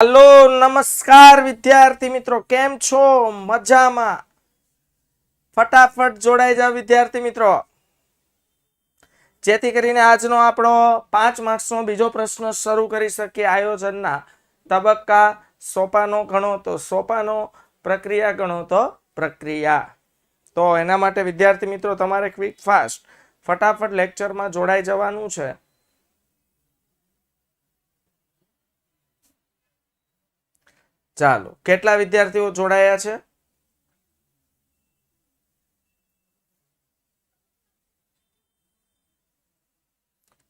Hello नमस्कार विद्यार्थी मित्रों, केम छो? मजामा? फटाफट जोड़ाई जाओ विद्यार्थी मित्रों, जेथी करीने आजनो आपणो 5 मार्क्सनो बीजो प्रश्न शरू करी सके। आयोजनना तबक्का, सोपानो गणो तो सोपानो, प्रक्रिया गणो तो प्रक्रिया। तो एना माटे विद्यार्थी मित्रों तमारे क्विक फास्ट फटाफट लेक्चर में जोड़ाई जवानुं छे। चालो, केटला विद्यार्थीओ जोड़ाया छे?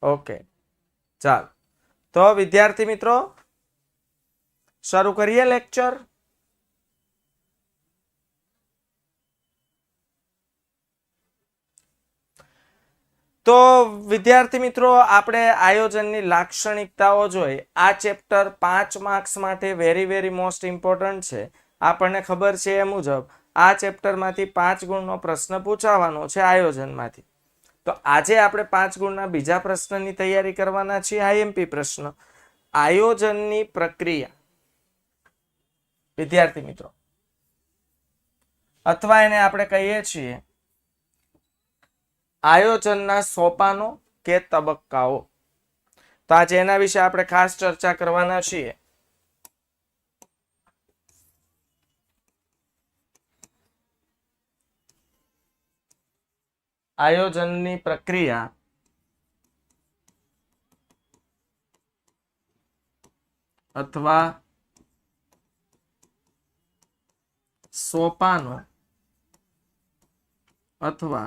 ओके, चाल तो विद्यार्थी मित्रों शुरू करिए लेक्चर। तो विद्यार्थी मित्रों आपणे आयोजननी लाक्षणिकताओ जोई। आ चेप्टर 5 मार्क्स माटे वेरी वेरी मोस्ट इम्पोर्टન્ટ छे। आपणे खबर छे ए मुजब आ चेप्टर मांथी 5 गुणनो प्रश्न पूछावानो छे आयोजनमांथी। तो आजे आपणे 5 गुणना बीजा प्रश्ननी तैयारी करवाना छीए। आईएमपी प्रश्न, आयोजननी प्रक्रिया विद्यार्थी मित्रों अथवा एने आपणे कहीए छीए आयोजनना सोपानो के तबक्काओ। तो आज एना विषे आपणे खास चर्चा करवाना छीए। आयोजननी प्रक्रिया अथवा सोपानो अथवा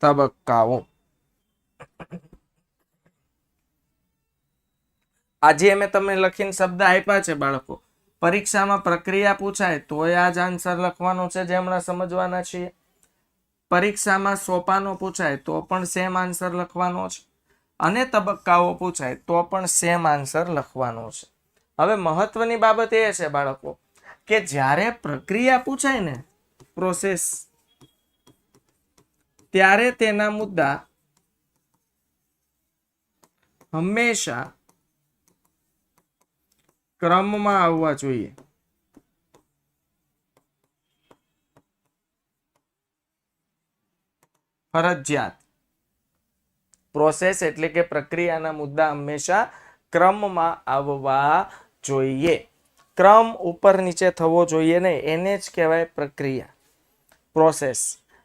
तबक्काओ। આજે મેં તમને લખીને શબ્દ આપ્યા છે બાળકો, પરીક્ષામાં પ્રક્રિયા પૂછાય તો આ જ આન્સર લખવાનો છે જે હમણાં સમજવાના છીએ। પરીક્ષામાં સોપાનો પૂછાય તો પણ સેમ આન્સર લખવાનો છે અને તબક્કાઓ પૂછાય તો પણ સેમ આન્સર લખવાનો છે। હવે મહત્વની બાબત એ છે બાળકો કે જ્યારે પ્રક્રિયા પૂછાય ને પ્રોસેસ, ત્યારે તેના મુદ્દા હંમેશા क्रमમાં આવવા જોઈએ। ફરજિયાત। પ્રોસેસ એટલે કે પ્રક્રિયાના મુદ્દા હંમેશા ક્રમમાં આવવા જોઈએ। ક્રમ ઉપર નીચે થવો જોઈએ નહીં, એને જ કહેવાય પ્રક્રિયા, પ્રોસેસ।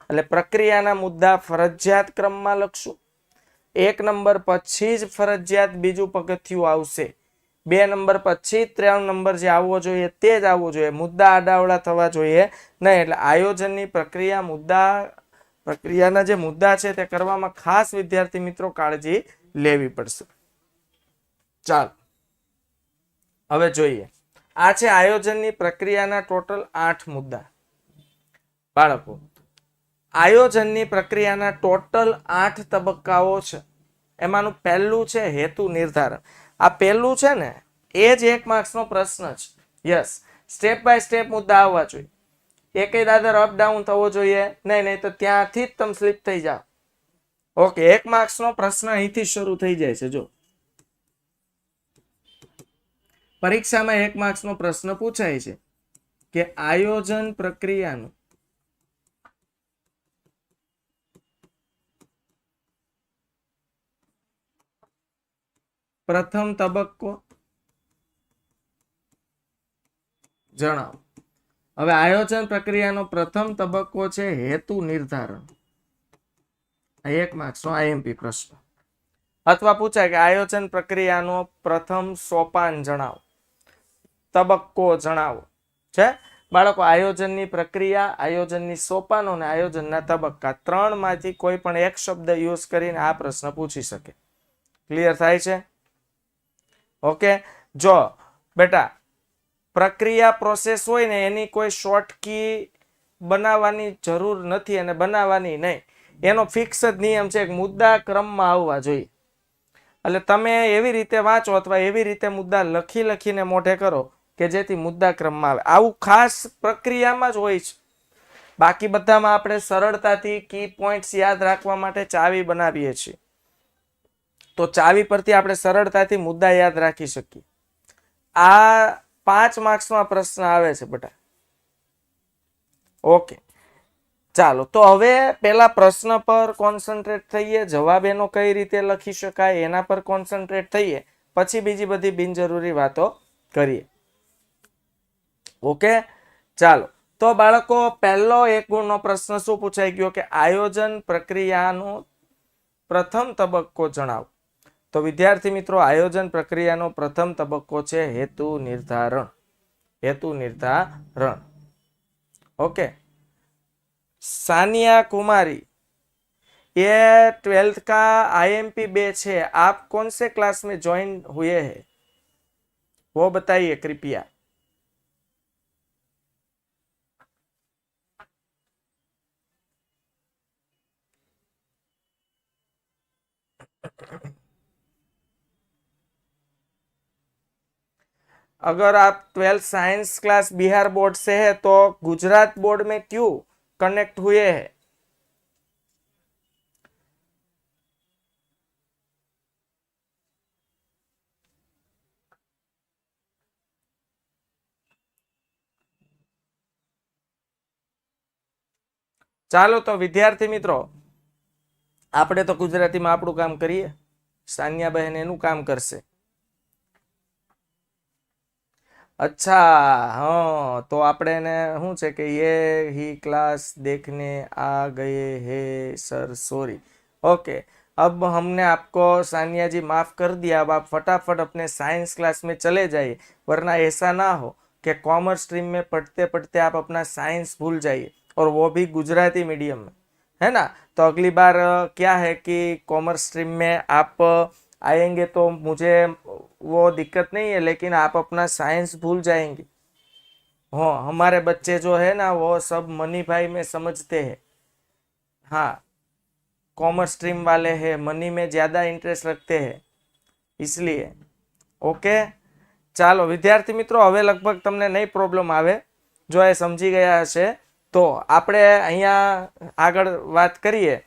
એટલે પ્રક્રિયાના મુદ્દા ફરજિયાત ક્રમમાં લખશું। 1 નંબર પછી જ ફરજિયાત બીજું પગથિયું આવશે। 2 નંબર પછી 3 નંબર જે આવવો જોઈએ તે જ આવવો જોઈએ। મુદ્દા આડાવડા થવા જોઈએ નહીં। એટલે આયોજનની પ્રક્રિયા મુદ્દા પ્રક્રિયાના જે મુદ્દા છે તે કરવામાં ખાસ વિદ્યાર્થી મિત્રો કાળજી લેવી પડશે। ચાલો હવે જોઈએ, આ છે આયોજનની પ્રક્રિયાના ટોટલ 8 મુદ્દા। બાળકો આયોજનની પ્રક્રિયાના ટોટલ 8 તબક્કાઓ છે। એમાંનું પહેલું છે હેતુ નિર્ધારણ। આ પહેલું છે ને એ જ 1 માર્ક્સનો પ્રશ્ન છે। યસ, સ્ટેપ બાય સ્ટેપ મુદ્દા આવવા જોઈએ। એકેય દાદર અપ ડાઉન થવો જોઈએ નહીં, નહીં તો ત્યાંથી જ તમે સ્લીપ થઈ જાઓ। ઓકે, 1 માર્ક્સનો પ્રશ્ન અહીંથી શરૂ થઈ જાય છે। જો પરીક્ષામાં 1 માર્ક્સનો પ્રશ્ન પૂછાય છે કે આયોજન પ્રક્રિયાનું પ્રથમ તબક્કો જણાવો। હવે આયોજન પ્રક્રિયાનો પ્રથમ તબક્કો છે હેતુ નિર્ધારણ। 1 માર્ક્સનો આઈએમપી પ્રશ્ન। અથવા પૂછાય કે આયોજન પ્રક્રિયાનો પ્રથમ સોપાન જણાવો, તબક્કો જણાવો છે। બાળકો આયોજનની પ્રક્રિયા, આયોજનની સોપાનો અને આયોજનના તબક્કા 3 માંથી કોઈ પણ એક શબ્દ યુઝ કરીને આ પ્રશ્ન પૂછી શકે। ક્લિયર થાય છે? ઓકે, જો બેટા પ્રક્રિયા પ્રોસેસ હોય ને એની કોઈ શોર્ટ કી બનાવવાની જરૂર નથી અને બનાવવાની નહીં। એનો ફિક્સ જ નિયમ છે કે મુદ્દા ક્રમમાં આવવા જોઈએ। એટલે તમે એવી રીતે વાંચો અથવા એવી રીતે મુદ્દા લખી લખીને મોઢે કરો કે જેથી મુદ્દા ક્રમમાં આવે। આવું ખાસ પ્રક્રિયામાં જ હોય છે। બાકી બધામાં આપણે સરળતાથી કી પોઈન્ટ્સ યાદ રાખવા માટે ચાવી બનાવીએ છીએ। તો ચાવી પરથી આપણે સરળતાથી મુદ્દા યાદ રાખી શકીએ. આ 5 માર્ક્સમાં પ્રશ્ન આવે છે બેટા. ઓકે, ચાલો તો હવે પેલા પ્રશ્ન પર કોન્સન્ટ્રેટ થઈએ, જવાબ એનો કઈ રીતે લખી શકાય એના પર કોન્સન્ટ્રેટ થઈએ, પછી બીજી બધી બિનજરૂરી વાતો કરીએ. ઓકે, ચાલો તો બાળકો પહેલો 1 ગુણનો પ્રશ્ન શું પૂછાઈ ગયો કે આયોજન પ્રક્રિયાનો પ્રથમ તબક્કો જણાવો. તો વિદ્યાર્થી મિત્રો, આયોજન પ્રક્રિયાનો પ્રથમ તબક્કો છે હેતુ નિર્ધારણ. હેતુ નિર્ધારણ. ओके, सानिया कुमारी, ये 12th का IMP बैच है, आप कौन से क्लास में ज्वाइन हुए हैं वो बताइए कृपया. अगर आप 12th science class Bihar board से है तो गुजरात बोर्ड में क्यों कनेक्ट हुए हैं? ચાલો તો વિદ્યાર્થી મિત્રો, આપણે તો ગુજરાતીમાં આપણું કામ કરીએ, સાનિયા બહેન એનું કામ કરશે. अच्छा, हाँ तो આપણે ને શું છે કે ये ही क्लास देखने आ गए हैं सर, सॉरी. ओके, अब हमने आपको सानिया जी माफ कर दिया. अब आप फटाफट अपने साइंस क्लास में चले जाइए, वरना ऐसा ना हो कि कॉमर्स स्ट्रीम में पढ़ते पढ़ते आप अपना साइंस भूल जाइए, और वो भी गुजराती मीडियम में, है ना. तो अगली बार क्या है कि कॉमर्स स्ट्रीम में आप आएंगे तो मुझे वो दिक्कत नहीं है, लेकिन आप अपना साइंस भूल जाएंगे. हाँ, हमारे बच्चे जो है ना वो सब मनी भाई में समझते हैं. हाँ, कॉमर्स स्ट्रीम वाले हैं, मनी में ज़्यादा इंटरेस्ट रखते हैं, इसलिए. ओके, ચાલો વિદ્યાર્થી મિત્રો, હવે લગભગ તમને નહીં પ્રોબ્લેમ આવે. જો એ સમજી ગયા હશે તો આપણે અહીંયા આગળ વાત કરીએ.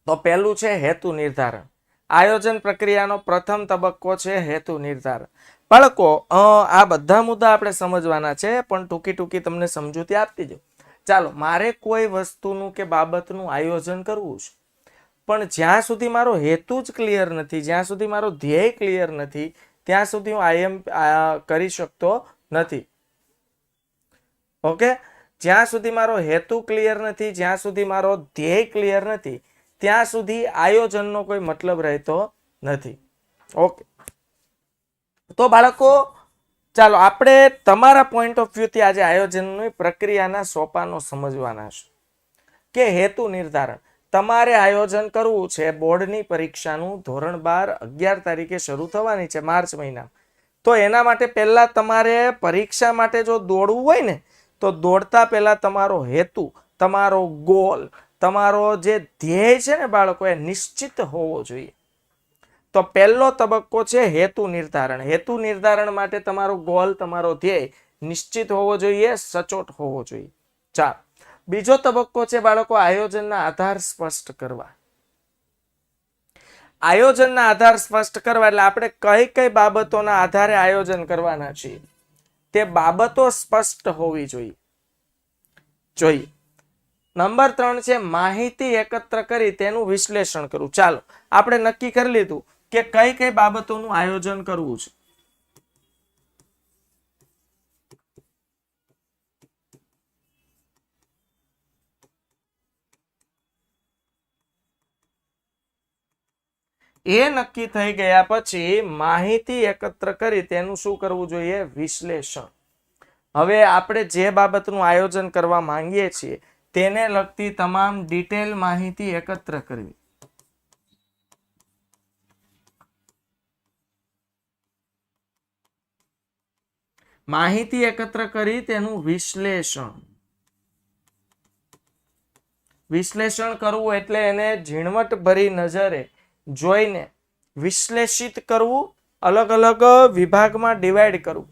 તો પહેલું છે હેતુ નિર્ધારણ. આયોજન પ્રક્રિયાનો પ્રથમ તબક્કો છે હેતુ નિર્ધારણ. બાળકો, આ બધા મુદ્દા આપણે સમજવાના છે, પણ ટૂંકી ટૂંકી તમને સમજૂતી આપતી જાઉં. ચાલો, મારે કોઈ વસ્તુનું કે બાબતનું આયોજન કરવું છે, પણ જ્યાં સુધી મારો હેતુ જ ક્લિયર નથી, જ્યાં સુધી મારો ધ્યેય ક્લિયર નથી, ત્યાં સુધી હું કરી શકતો નથી. ઓકે, જ્યાં સુધી મારો હેતુ ક્લિયર નથી, જ્યાં સુધી મારો ધ્યેય ક્લિયર નથી, ત્યાં સુધી આયોજનનો કોઈ મતલબ રહેતો નથી. ઓકે, તો બાળકો ચાલો આપણે તમારા પોઈન્ટ ઓફ વ્યૂથી આજે આયોજનની પ્રક્રિયાના સોપાનો સમજવાના છે. કે હેતુ નિર્ધારણ. તમારે આયોજન કરવું છે બોર્ડની પરીક્ષાનું, ધોરણ 12 11 તારીખે શરૂ થવાની છે માર્ચ મહિના. તો એના માટે પહેલા તમારે પરીક્ષા માટે જો દોડવું હોય ને, તો દોડતા પહેલા તમારો હેતુ, તમારો ગોલ, તમારો જે ધ્યેય છે ને બાળકો, એ નિશ્ચિત હોવો જોઈએ. તો પહેલો તબક્કો છે હેતુ નિર્ધારણ. હેતુ નિર્ધારણ માટે તમારો ગોલ, તમારો ધ્યેય નિશ્ચિત હોવો જોઈએ, સચોટ હોવો જોઈએ. ચાલો, બીજો તબક્કો છે બાળકો આયોજનના આધાર સ્પષ્ટ કરવા. આયોજનના આધાર સ્પષ્ટ કરવા એટલે આપણે કઈ કઈ બાબતોના આધારે આયોજન કરવાના છીએ તે બાબતો સ્પષ્ટ હોવી જોઈએ. નંબર 3 છે માહિતી એકત્ર કરી તેનું વિશ્લેષણ કરવું. ચાલો, આપણે નક્કી કરી લીધું કે કઈ કઈ બાબતોનું આયોજન કરવું છે. એ નક્કી થઈ ગયા પછી માહિતી એકત્ર કરી તેનું શું કરવું જોઈએ? વિશ્લેષણ. હવે આપણે જે બાબતનું આયોજન કરવા માંગીએ છીએ તેને લગતી તમામ ડિટેલ માહિતી એકત્ર કરવી. માહિતી એકત્ર કરી તેનું વિશ્લેષણ કરવું એટલે એને ઝીણવટભરી નજરે જોઈને વિશ્લેષિત કરવું, અલગ અલગ વિભાગમાં ડિવાઈડ કરવું.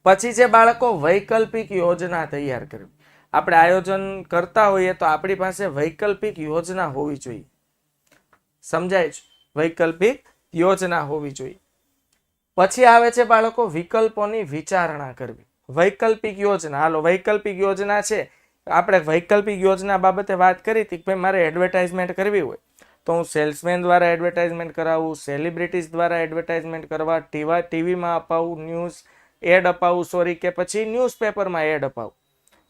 પછી છે બાળકો વૈકલ્પિક યોજના તૈયાર કરવી. આપણે આયોજન કરતા હોઈએ તો આપણી પાસે વૈકલ્પિક યોજના હોવી જોઈએ. સમજાય છે? વૈકલ્પિક યોજના હોવી જોઈએ. પછી આવે છે બાળકો વિકલ્પોની વિચારણા કરવી. વૈકલ્પિક યોજના, હાલો વૈકલ્પિક યોજના છે, આપણે વૈકલ્પિક યોજના બાબતે વાત કરી હતી કે ભાઈ મારે એડવર્ટાઇઝમેન્ટ કરવી હોય તો હું સેલ્સમેન દ્વારા એડવર્ટાઇઝમેન્ટ કરાવું, સેલિબ્રિટીઝ દ્વારા એડવર્ટાઇઝમેન્ટ કરવા, ટીવીમાં અપાવું, ન્યૂઝ એડ અપાવું, સોરી, કે પછી ન્યૂઝપેપરમાં એડ અપાવું.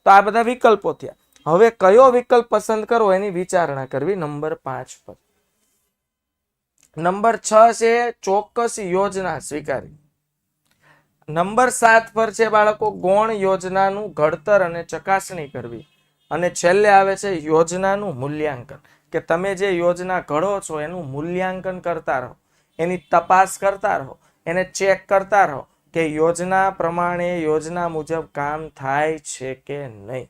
તો આ બધા વિકલ્પો થયા. હવે કયો વિકલ્પ પસંદ કરવો એની વિચારણા કરવી નંબર 5 પર. નંબર 6 છે ચોક્કસ યોજના સ્વીકારવી. નંબર 7 પર છે બાળકો ગૌણ યોજનાનું ઘડતર અને ચકાસણી કરવી. અને છેલ્લે આવે છે યોજનાનું મૂલ્યાંકન, કે તમે જે યોજના ઘડો છો એનું મૂલ્યાંકન કરતા રહો, એની તપાસ કરતા રહો, એને ચેક કરતા રહો કે યોજના પ્રમાણે યોજના મુજબ કામ થાય છે કે નહીં.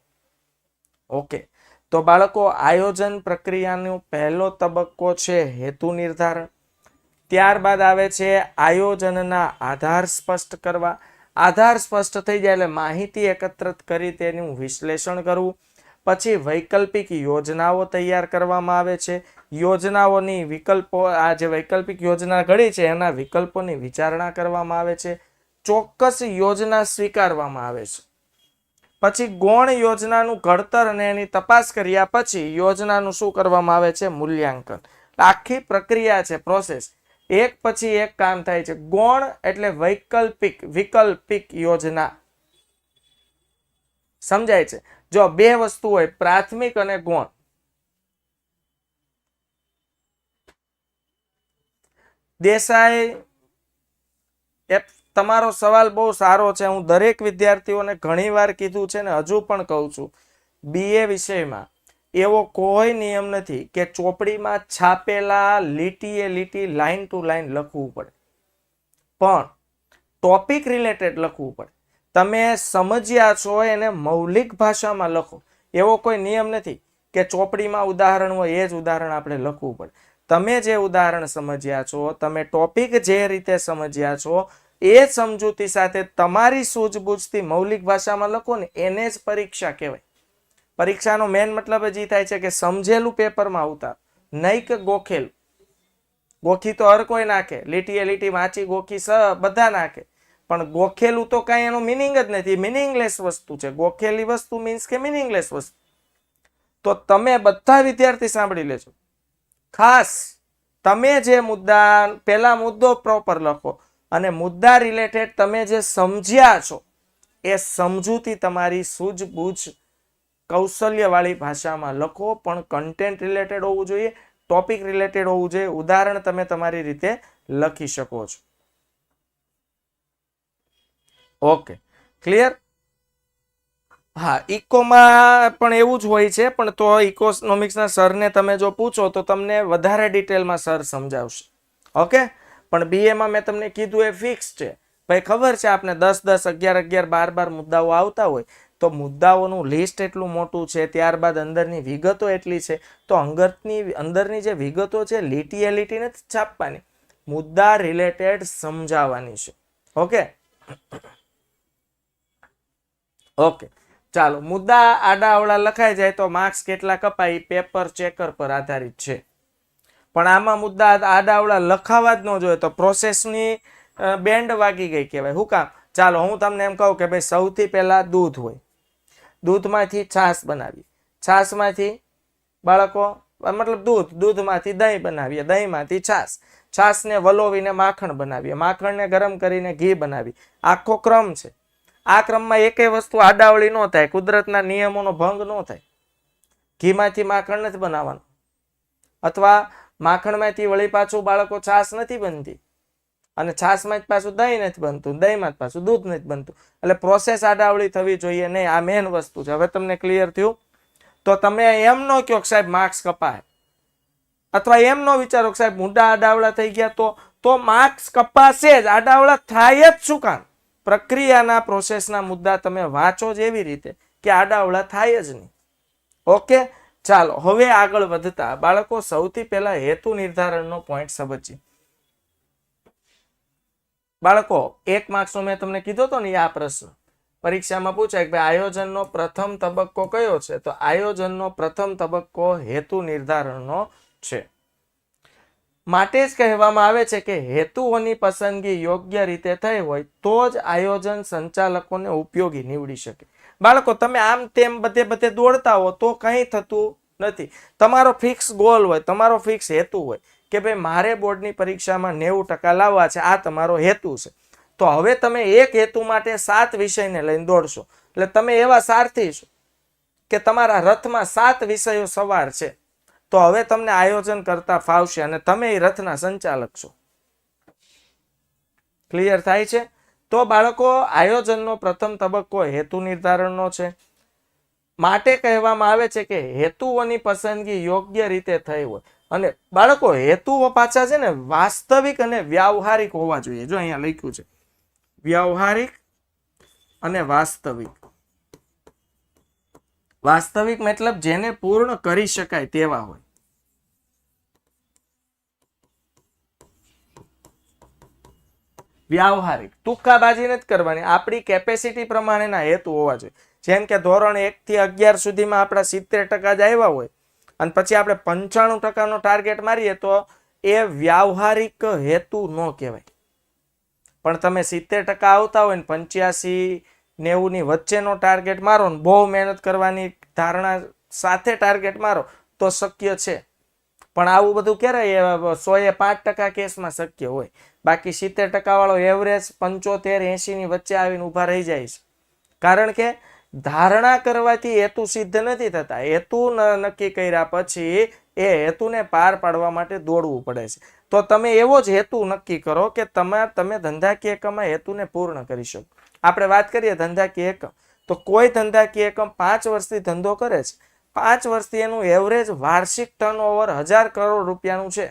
ઓકે, તો બાળકો આયોજન પ્રક્રિયાનો પહેલો તબક્કો છે હેતુ નિર્ધારણ. ત્યારબાદ આવે છે આયોજનના આધાર સ્પષ્ટ કરવા. આધાર સ્પષ્ટ થઈ જાય એટલે માહિતી એકત્રિત કરી તેનું વિશ્લેષણ કરવું. પછી વૈકલ્પિક યોજનાઓ તૈયાર કરવામાં આવે છે. યોજનાઓની વિકલ્પો, આ જે વૈકલ્પિક યોજના ઘડી છે એના વિકલ્પોની વિચારણા કરવામાં આવે છે. ચોક્કસ યોજના સ્વીકારવામાં આવે છે. પછી ગૌણ યોજનાનું ઘડતર અને એની તપાસ કર્યા પછી યોજનાનું શું કરવામાં આવે છે? મૂલ્યાંકન. આખી પ્રક્રિયા છે, પ્રોસેસ, એક પછી એક કામ થાય છે. ગૌણ એટલે વૈકલ્પિક યોજના. સમજાય છે? જો બે વસ્તુ હોય, પ્રાથમિક અને ગૌણ. દેસાઈ, તમારો સવાલ બહુ સારો છે. હું દરેક વિદ્યાર્થીઓને ઘણી વાર કીધું છે ને હજુ પણ કહું છું, BA વિષયમાં એવો કોઈ નિયમ નથી કે ચોપડીમાં છાપેલા લીટીએ લીટી, લાઈન ટુ લાઈન લખવું પડે, પણ ટોપિક રિલેટેડ લખવું પડે. તમે સમજ્યા છો એને મૌલિક ભાષામાં લખો. એવો કોઈ નિયમ નથી કે ચોપડીમાં ઉદાહરણ હોય એ જ ઉદાહરણ આપણે લખવું પડે. તમે જે ઉદાહરણ સમજ્યા છો, તમે ટોપિક જે રીતે સમજ્યા છો એ સમજૂતી સાથે તમારી સૂઝબૂઝથી મૌલિક ભાષામાં લખો ને એને જ પરીક્ષા કહેવાય. પરીક્ષાનો મેન મતલબ જ એ થાય છે કે સમજેલું પેપરમાં ઉતાર, નહીં કે ગોખેલું. ગોખી તો હર કોઈ નાખે, લીટીએ લીટી વાંચી ગોખી બધા નાખે, પણ ગોખેલું તો કાંઈ એનો મિનિંગ જ નથી. મિનિંગલેસ વસ્તુ છે. ગોખેલી વસ્તુ મીન્સ કે મિનિંગલેસ વસ્તુ. તો તમે બધા વિદ્યાર્થી સાંભળી લેજો, ખાસ તમે જે મુદ્દા, પહેલા મુદ્દો પ્રોપર લખો અને મુદ્દા રિલેટેડ તમે જે સમજ્યા છો એ સમજૂતી તમારી સૂઝબૂઝ કૌશલ્યવાળી ભાષામાં લખો, પણ કન્ટેન્ટ રિલેટેડ હોવું જોઈએ, ટોપિક રિલેટેડ હોવું જોઈએ. ઉદાહરણ તમે તમારી રીતે લખી શકો છો. Okay, clear? હા, ઇકોમાં પણ એવું જ હોય છે, પણ તો ઇકોનોમિક્સના સરને તમે જો પૂછો તો તમને વધારે ડિટેલમાં સર સમજાવશે. ઓકે, પણ BAમાં મેં તમને કીધું એ ફિક્સ છે. ભાઈ ખબર છે આપને 10, 10, 11, 11, 12 મુદ્દાઓ આવતા હોય તો મુદ્દાઓનું લિસ્ટ એટલું મોટું છે, ત્યારબાદ અંદરની વિગતો એટલી છે, તો અંદરની જે વિગતો છે લીટીએ લીટી નથી છાપવાની, મુદ્દા રિલેટેડ સમજાવવાની છે. ઓકે ઓકે, ચાલો. મુદ્દા આડા અવળા લખાઈ જાય તો માર્ક્સ કેટલા કપાય પેપર ચેકર પર આધારિત છે, પણ આમાં મુદ્દા આડા અવળા લખાવા જ ન જોઈએ તો પ્રોસેસની બેન્ડ વાગી ગઈ કહેવાય. શું કામ? ચાલો હું તમને એમ કહું કે ભાઈ સૌથી પહેલા દૂધ હોય, દૂધમાંથી છાશ બનાવી, છાશમાંથી બાળકો મતલબ દૂધમાંથી દહીં બનાવીએ, દહીંમાંથી છાશ, છાશને વલોવીને માખણ બનાવીએ, માખણને ગરમ કરીને ઘી બનાવી. આખો ક્રમ છે. આ ક્રમમાં એકેય વસ્તુ આડાવળી ન થાય, કુદરતના નિયમોનો ભંગ ન થાય. ઘીમાંથી માખણ નથી બનાવવાનું, અથવા માખણમાંથી વળી પાછું બાળકો છાશ નથી બનતી, અને છાશમાં જ પાછું દહીં નથી બનતું, દહીંમાં જ પાછું દૂધ નથી બનતું. એટલે પ્રોસેસ આડાવળી થવી જોઈએ નહીં. આ મેન વસ્તુ છે. હવે તમને ક્લિયર થયું? તો તમે એમ ન કહો કે સાહેબ માર્ક્સ કપાય, અથવા એમ ન વિચારો કે સાહેબ મુદ્દા આડાવળા થઈ ગયા તો માર્ક્સ કપાશે જ. આડાવળા થાય જ શું કામ? પ્રક્રિયાના પ્રોસેસના મુદ્દા તમે વાંચો જ એવી રીતે કે આડાવળા થાય જ નહીં. ઓકે, ચાલો હવે આગળ વધતા બાળકો સૌથી પહેલા હેતુ નિર્ધારણનો પોઈન્ટ સમજીએ. બાળકો 1 માર્ક્સનો મેં તમને કીધો હતો ને આ પ્રશ્ન પરીક્ષામાં પૂછાય કે ભાઈ આયોજનનો પ્રથમ તબક્કો કયો છે? તો આયોજનનો પ્રથમ તબક્કો હેતુ નિર્ધારણનો છે. માટે જ કહેવામાં આવે છે કે હેતુઓની પસંદગી યોગ્ય રીતે થઈ હોય તો જ આયોજન સંચાલકોને ઉપયોગી નીવડી શકે. બાળકો તમે આમ તેમ બધે દોડતા હો તો કંઈ થતું નથી. તમારો ફિક્સ ગોલ હોય, તમારો ફિક્સ હેતુ હોય કે ભાઈ મારે બોર્ડની પરીક્ષામાં 90% લાવવા છે, આ તમારો હેતુ છે. તો હવે તમે એક હેતુ માટે 7 વિષયને લઈને દોડશો એટલે તમે એવા સારથી છો કે તમારા રથમાં 7 વિષયો સવાર છે. તો હવે તમને આયોજન કરતા ફાવશે અને તમે એ રથના સંચાલક છો. ક્લિયર થાય છે? તો બાળકો આયોજનનો પ્રથમ તબક્કો હેતુ નિર્ધારણનો છે. માટે કહેવામાં આવે છે કે હેતુઓની પસંદગી યોગ્ય રીતે થઈ હોય. અને બાળકો હેતુઓ પાછા છે ને વાસ્તવિક અને વ્યાવહારિક હોવા જોઈએ. જો અહીંયા લખ્યું છે વ્યાવહારિક અને વાસ્તવિક. વાસ્તવિક મતલબ જેને પૂર્ણ કરી શકાય તેવા હોય. વ્યાવહારિક ટૂંકાબાજી નથી કરવાની, આપણી કેપેસિટી પ્રમાણેના હેતુ હોવા જોઈએ. જેમ કે ધોરણ 1 થી 11 સુધીમાં આપણા 70% જ આવ્યા હોય અને પછી આપણે 95% ટાર્ગેટ મારીએ તો એ વ્યાવહારિક હેતુ ન કહેવાય. પણ તમે 70% આવતા હોય ને 85-90 ની વચ્ચેનો ટાર્ગેટ મારો ને બહુ મહેનત કરવાની ધારણા સાથે ટાર્ગેટ મારો તો શક્ય છે. પણ આવું બધું ક્યારે 105% કેસમાં શક્ય હોય. બાકી 70% વાળો એવરેજ 75-80 ની વચ્ચે આવીને ઉભા રહી જાય છે. કારણ કે ધારણા કરવાથી હેતુ સિદ્ધ નથી થતા. હેતુ નક્કી કર્યા પછી એ હેતુને પાર પાડવા માટે દોડવું પડે છે. તો તમે એવો જ હેતુ નક્કી કરો કે તમે ધંધાકીય એકમમાં હેતુને પૂર્ણ કરી શકો. આપણે વાત કરીએ ધંધાકીય એકમ, તો કોઈ ધંધાકીય એકમ 5 વર્ષથી ધંધો કરે છે, 5 વર્ષથી એનું એવરેજ વાર્ષિક ટર્નઓવર 1000 કરોડ રૂપિયાનું છે.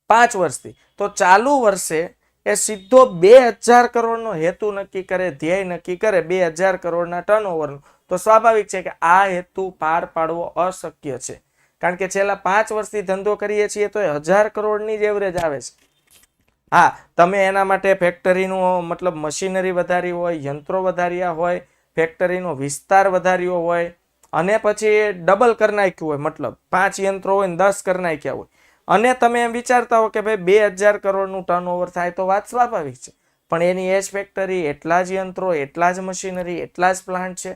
5 વર્ષથી. તો ચાલુ વર્ષે એ સીધો 2000 કરોડનો હેતુ નક્કી કરે, ધ્યેય નક્કી કરે 2000 કરોડના ટર્નઓવરનું, તો સ્વાભાવિક છે કે આ હેતુ પાર પાડવો અશક્ય છે. કારણ કે છેલ્લા 5 વર્ષથી ધંધો કરીએ છીએ તો એ 1000 કરોડની જ એવરેજ આવે છે. હા, તમે એના માટે ફેક્ટરીનું મતલબ મશીનરી વધારી હોય, યંત્રો વધાર્યા હોય, ફેક્ટરીનો વિસ્તાર વધાર્યો હોય અને પછી ડબલ કરી નાખ્યું હોય, મતલબ 5 યંત્રો હોય ને 10 કરી નાખ્યા હોય અને તમે એમ વિચારતા હો કે ભાઈ 2000 કરોડનું ટર્નઓવર થાય તો વાત સ્વાભાવિક છે. પણ એની એ જ ફેક્ટરી, એટલા જ યંત્રો, એટલા જ મશીનરી, એટલા જ પ્લાન્ટ છે.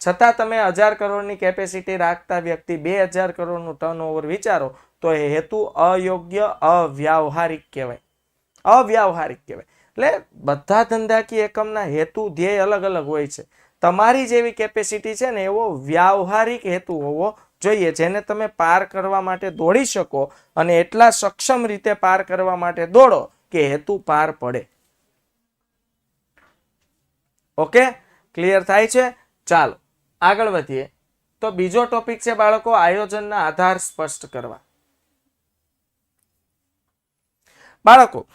છતાં તમે 1000 કરોડની કેપેસિટી રાખતા વ્યક્તિ 2000 કરોડનું ટર્નઓવર વિચારો તો એ હેતુ અયોગ્ય, અવ્યાવહારિક કહેવાય. અવ્યાવહારિક કહેવાય. એટલે બધા ધંધાકીય એકમના હેતુ, ધ્યેય અલગ અલગ હોય છે. તમારી જેવી કેપેસિટી છે ને એવો વ્યાવહારિક હેતુ હોવો જોઈએ જેને તમે પાર કરવા માટે દોડી શકો અને એટલા સક્ષમ રીતે પાર કરવા માટે દોડો કે હેતુ પાર પડે. ઓકે, ક્લિયર થાય છે? ચાલો આગળ વધીએ. તો બીજો ટોપિક છે બાળકો આયોજનના આધાર સ્પષ્ટ કરવા. બાળકો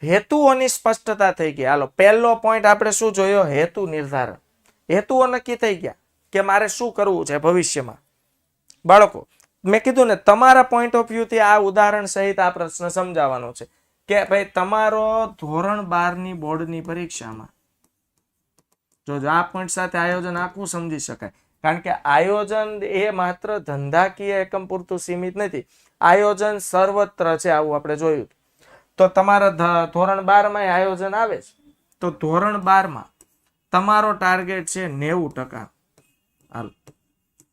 હેતુઓની સ્પષ્ટતા થઈ ગઈ. હાલો પહેલો પોઈન્ટ આપણે શું જોયો? હેતુ નિર્ધારણ. હેતુઓ નક્કી થઈ ગયા કે મારે શું કરવું છે ભવિષ્યમાં. બાળકો મેં કીધું ને તમારા પોઈન્ટ ઓફ વ્યૂ થી આ ઉદાહરણ સહિત આ પ્રશ્ન સમજાવવાનો છે કે ભાઈ તમારો ધોરણ 12 ની બોર્ડની પરીક્ષામાં જો આ પોઈન્ટ સાથે આયોજન આખું સમજી શકાય. કારણ કે આયોજન એ માત્ર ધંધાકીય એકમ પૂરતું સીમિત નથી. આયોજન સર્વત્ર છે, આવું આપણે જોયું. તો તમારા ધોરણ 12 માં આયોજન આવે છે તો ધોરણ 12 માં તમારો ટાર્ગેટ છે 90%. હાલ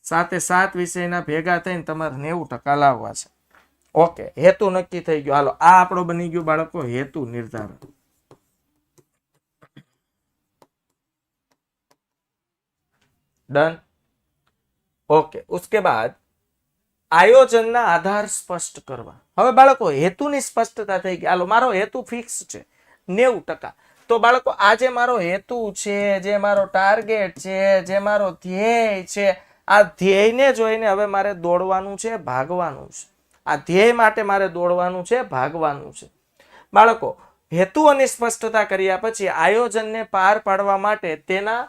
7 વિષયના ભેગા થઈને તમારે 90% લાવવા છે. ઓકે, હેતુ નક્કી થઈ ગયો. હાલો આ આપણો બની ગયો બાળકો હેતુ નિર્ધારણ. ડન. ઓકે, उसके बाद આયોજનના આધાર સ્પષ્ટ કરવા. હવે બાળકો હેતુની સ્પષ્ટતા થઈ ગઈ. હાલો મારો હેતુ ફિક્સ છે 90%. તો બાળકો આ જે મારો હેતુ છે, જે મારો ટાર્ગેટ છે, જે મારો ધ્યેય છે, આ ધ્યેયને જોઈને હવે મારે દોડવાનું છે, ભાગવાનું છે. આ ધ્યેય માટે મારે દોડવાનું છે, ભાગવાનું છે. બાળકો હેતુઓની સ્પષ્ટતા કર્યા પછી આયોજનને પાર પાડવા માટે તેના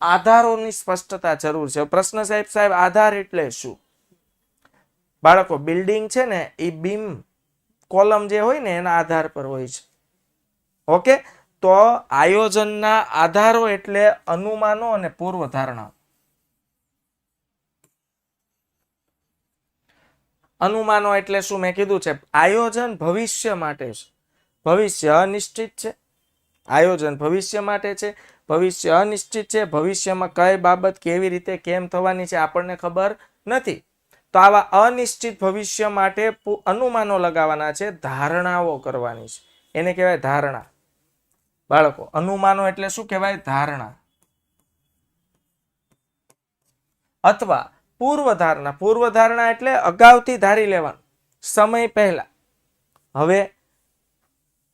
આધારોની સ્પષ્ટતા જરૂર છે. પ્રશ્ન સાહેબ આધાર એટલે શું? બાળકો બિલ્ડિંગ છે ને એ બીમ કોલમ જે હોય ને એના આધાર પર હોય છે. ઓકે, તો આયોજનના આધારો એટલે અનુમાનો અને પૂર્વ ધારણા. અનુમાનો એટલે શું મેં કીધું છે, આયોજન ભવિષ્ય માટે છે. ભવિષ્ય અનિશ્ચિત છે, આયોજન ભવિષ્ય માટે છે. ભવિષ્ય અનિશ્ચિત છે, ભવિષ્યમાં કઈ બાબત કેવી રીતે કેમ થવાની છે આપણને ખબર નથી. તો આવા અનિશ્ચિત ભવિષ્ય માટે અનુમાનો લગાવવાના છે, ધારણાઓ કરવાની છે. એને કહેવાય ધારણા. બાળકો, અનુમાનો એટલે શું કહેવાય? ધારણા અથવા પૂર્વધારણા. પૂર્વધારણા એટલે અગાઉથી ધારી લેવાનું, સમય પહેલા. હવે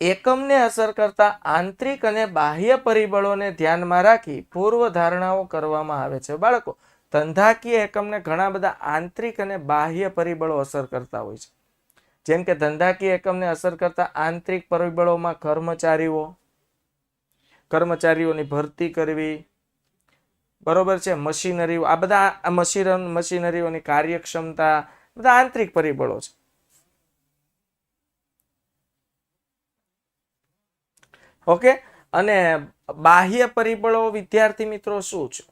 એકમને અસર કરતા આંતરિક અને બાહ્ય પરિબળોને ધ્યાનમાં રાખી પૂર્વધારણાઓ કરવામાં આવે છે. બાળકો, ધંધાકીય એકમને ઘણા બધા આંતરિક અને બાહ્ય પરિબળો અસર કરતા હોય છે. જેમ કે ધંધાકીય એકમને અસર કરતા આંતરિક પરિબળોમાં કર્મચારીઓની ભરતી કરવી, બરોબર છે, મશીનરીઓ, આ બધા મશીનરીઓની કાર્યક્ષમતા, બધા આંતરિક પરિબળો છે. ઓકે. અને બાહ્ય પરિબળો વિદ્યાર્થી મિત્રો શું છે?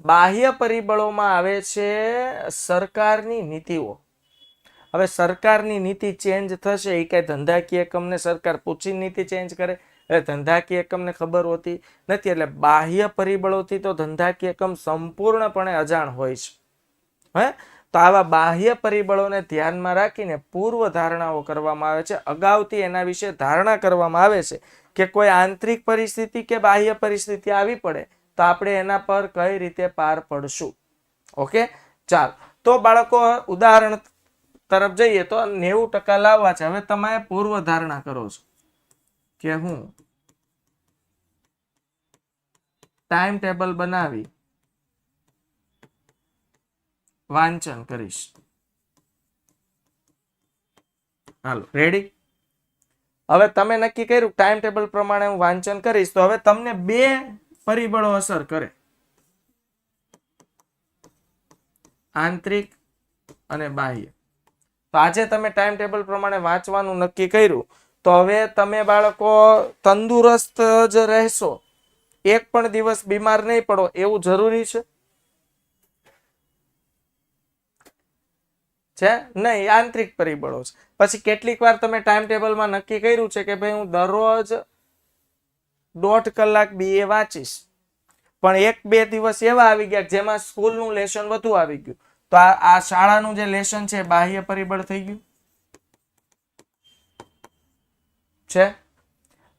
બાહ્ય પરિબળોમાં આવે છે સરકારની નીતિઓ. હવે સરકારની નીતિ ચેન્જ થશે એ કઈ ધંધાકીય એકમને સરકાર પૂછી નીતિ ચેન્જ કરે? એટલે ધંધાકીય એકમને ખબર હોતી નથી. એટલે બાહ્ય પરિબળોથી તો ધંધાકીય એકમ સંપૂર્ણપણે અજાણ હોય છે. તો આવા બાહ્ય પરિબળોને ધ્યાનમાં રાખીને પૂર્વ ધારણાઓ કરવામાં આવે છે. અગાઉથી એના વિશે ધારણા કરવામાં આવે છે કે કોઈ આંતરિક પરિસ્થિતિ કે બાહ્ય પરિસ્થિતિ આવી પડે તો આપણે એના પર કઈ રીતે પાર પડશું. ઓકે, ચાલ. તો બાળકો, ઉદાહરણ તરફ જઈએ તો 90% લાવવા છે. હવે તમે પૂર્વ ધારણા કરો છો કે હું ટાઈમ ટેબલ બનાવી વાંચન કરીશ. હાલો, રેડી? હવે તમે નક્કી કર્યું ટાઈમ ટેબલ પ્રમાણે હું વાંચન કરીશ. તો હવે તમને બે પરિબળો અસર કરે, આંતરિક અને બાહ્ય. તો આજે તમે ટાઈમ ટેબલ પ્રમાણે વાંચવાનું નક્કી કર્યું, તો હવે તમે બાળકો તંદુરસ્ત જ રહેશો, એક પણ દિવસ બીમાર નહીં પડો એવું જરૂરી છે નહીં. આંતરિક પરિબળો છે. પછી કેટલીક વાર તમે ટાઈમ ટેબલમાં નક્કી કર્યું છે કે ભાઈ હું દરરોજ 1.5 કલાક BA વાંચીશ, પણ 1-2 દિવસ એવા આવી ગયા જેમાં સ્કૂલનું લેસન વધુ આવી ગયું, તો આ શાળાનું જે લેસન છે બાહ્ય પરિબળ થઈ ગયું છે.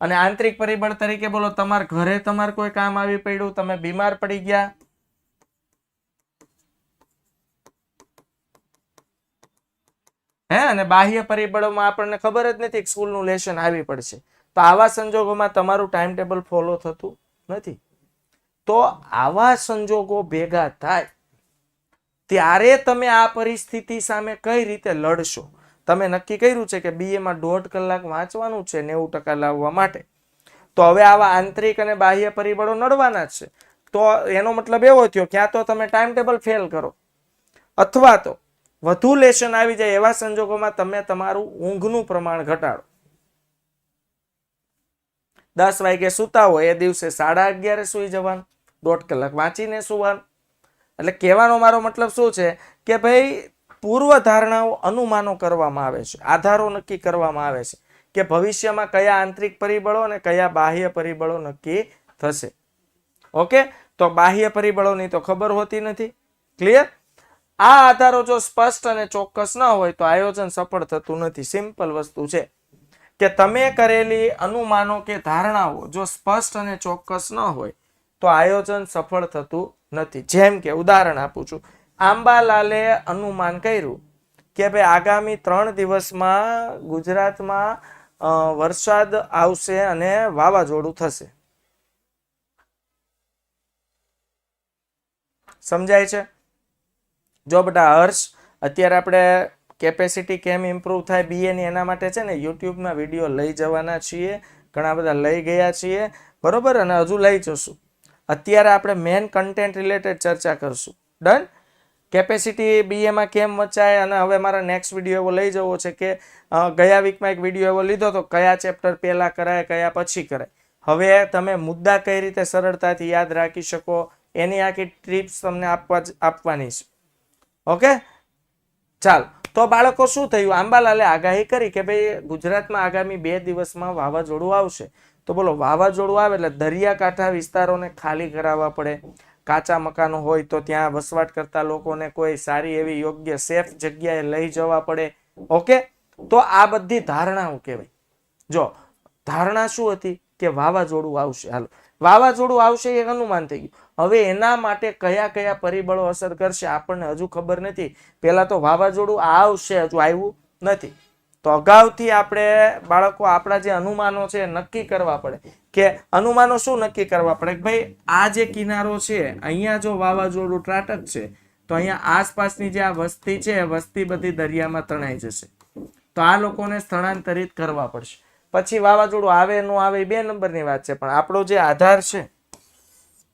અને આંતરિક પરિબળ તરીકે બોલો, તમારા ઘરે તમારે કોઈ કામ આવી પડ્યું, તમે બીમાર પડી ગયા, અને બાહ્ય પરિબળોમાં આપણને ખબર જ નથી સ્કૂલનું લેસન આવી પડશે. તો આવા સંજોગોમાં તમારું ટાઈમ ટેબલ ફોલો થતું નથી. તો આવા સંજોગો ભેગા થાય ત્યારે તમે આ પરિસ્થિતિ સામે કઈ રીતે લડશો? તમે નક્કી કર્યું છે કે BA માં 1.5 કલાક વાંચવાનું છે 90% લાવવા માટે. તો હવે આવા આંતરિક અને બાહ્ય પરિબળો નડવાના જ છે. તો એનો મતલબ એવો થયો, ક્યાં તો તમે ટાઈમ ટેબલ ફેલ કરો, અથવા તો વધુ લેશન આવી જાય. એવા સંજોગોમાં તમે તમારું ઊંઘનું પ્રમાણ ઘટાડો. 10 વાગે સુતા હોય એ દિવસે 11:30 સુઈ જવાનું, 1.5 કલાક વાંચીને સુવાનું. એટલે કહેવાનો મારો મતલબ શું છે કે ભાઈ પૂર્વ ધારણાઓ, અનુમાનો કરવામાં આવે છે, આધારો નક્કી કરવામાં આવે છે કે ભવિષ્યમાં કયા આંતરિક પરિબળો અને કયા બાહ્ય પરિબળો નક્કી થશે. ઓકે, તો બાહ્ય પરિબળોની તો ખબર હોતી નથી. ક્લિયર? આ આધારો જો સ્પષ્ટ અને ચોક્કસ ન હોય તો આયોજન સફળ થતું નથી. સિમ્પલ વસ્તુ છે કે તમે કરેલી અનુમાનો કે ધારણાઓ જો સ્પષ્ટ અને ચોક્કસ ન હોય તો આયોજન સફળ થતું નથી. જેમ કે ઉદાહરણ આપું છું, આંબાલાલે અનુમાન કર્યું કે ભાઈ આગામી 3 દિવસમાં ગુજરાતમાં વરસાદ આવશે અને વાવાઝોડું થશે. સમજાય છે? જો બેટા હર્ષ, અત્યારે આપણે કેપેસિટી કેમ ઇમ્પ્રૂવ થાય BA ની, એના માટે છે ને યુટ્યુબમાં વિડીયો લઈ જવાના છીએ. ઘણા બધા લઈ ગયા છીએ, બરોબર, અને હજુ લઈ જશું. અત્યારે આપણે મેન કન્ટેન્ટ રિલેટેડ ચર્ચા કરશું. ડન? કેપેસિટી BA માં કેમ વચાય, અને હવે મારા નેક્સ્ટ વિડીયો એવો લઈ જવો છે કે ગયા વીકમાં એક વિડીયો એવો લીધો તો કયા ચેપ્ટર પહેલા કરાય, કયા પછી કરાય. હવે તમે મુદ્દા કઈ રીતે સરળતાથી યાદ રાખી શકો એની આખી ટિપ્સ તમને આપવાની છે. ઓકે, ચાલ. તો બાળકો શું થયું, આંબાલાલે આગાહી કરી કે ભાઈ ગુજરાતમાં આગામી 2 દિવસમાં વાવાઝોડું આવશે. તો બોલો વાવાઝોડું આવે એટલે દરિયાકાંઠા વિસ્તારોને ખાલી કરાવવા પડે. કાચા મકાનો હોય તો ત્યાં વસવાટ કરતા લોકોને કોઈ સારી એવી યોગ્ય સેફ જગ્યાએ લઈ જવા પડે. ઓકે, તો આ બધી ધારણાઓ કહેવાય. જો ધારણા શું હતી કે વાવાઝોડું આવશે. હાલો, વાવાઝોડું આવશે એ અનુમાન થઈ ગયું. હવે એના માટે કયા કયા પરિબળો અસર કરશે આપણને હજુ ખબર નથી. પહેલા તો વાવાઝોડું આવશે, હજુ આવ્યું નથી. તો અગાઉથી આપણે બાળકો આપણા જે અનુમાનો છે નક્કી કરવા પડે. કે અનુમાનો શું નક્કી કરવા પડે કે ભાઈ આ જે કિનારો છે અહીંયા જો વાવાઝોડું ત્રાટક છે તો અહીંયા આસપાસની જે આ વસ્તી છે વસ્તી બધી દરિયામાં તણાઈ જશે. તો આ લોકોને સ્થળાંતરિત કરવા પડશે. પછી વાવાઝોડું આવે ન આવે એ 2 નંબરની વાત છે, પણ આપણો જે આધાર છે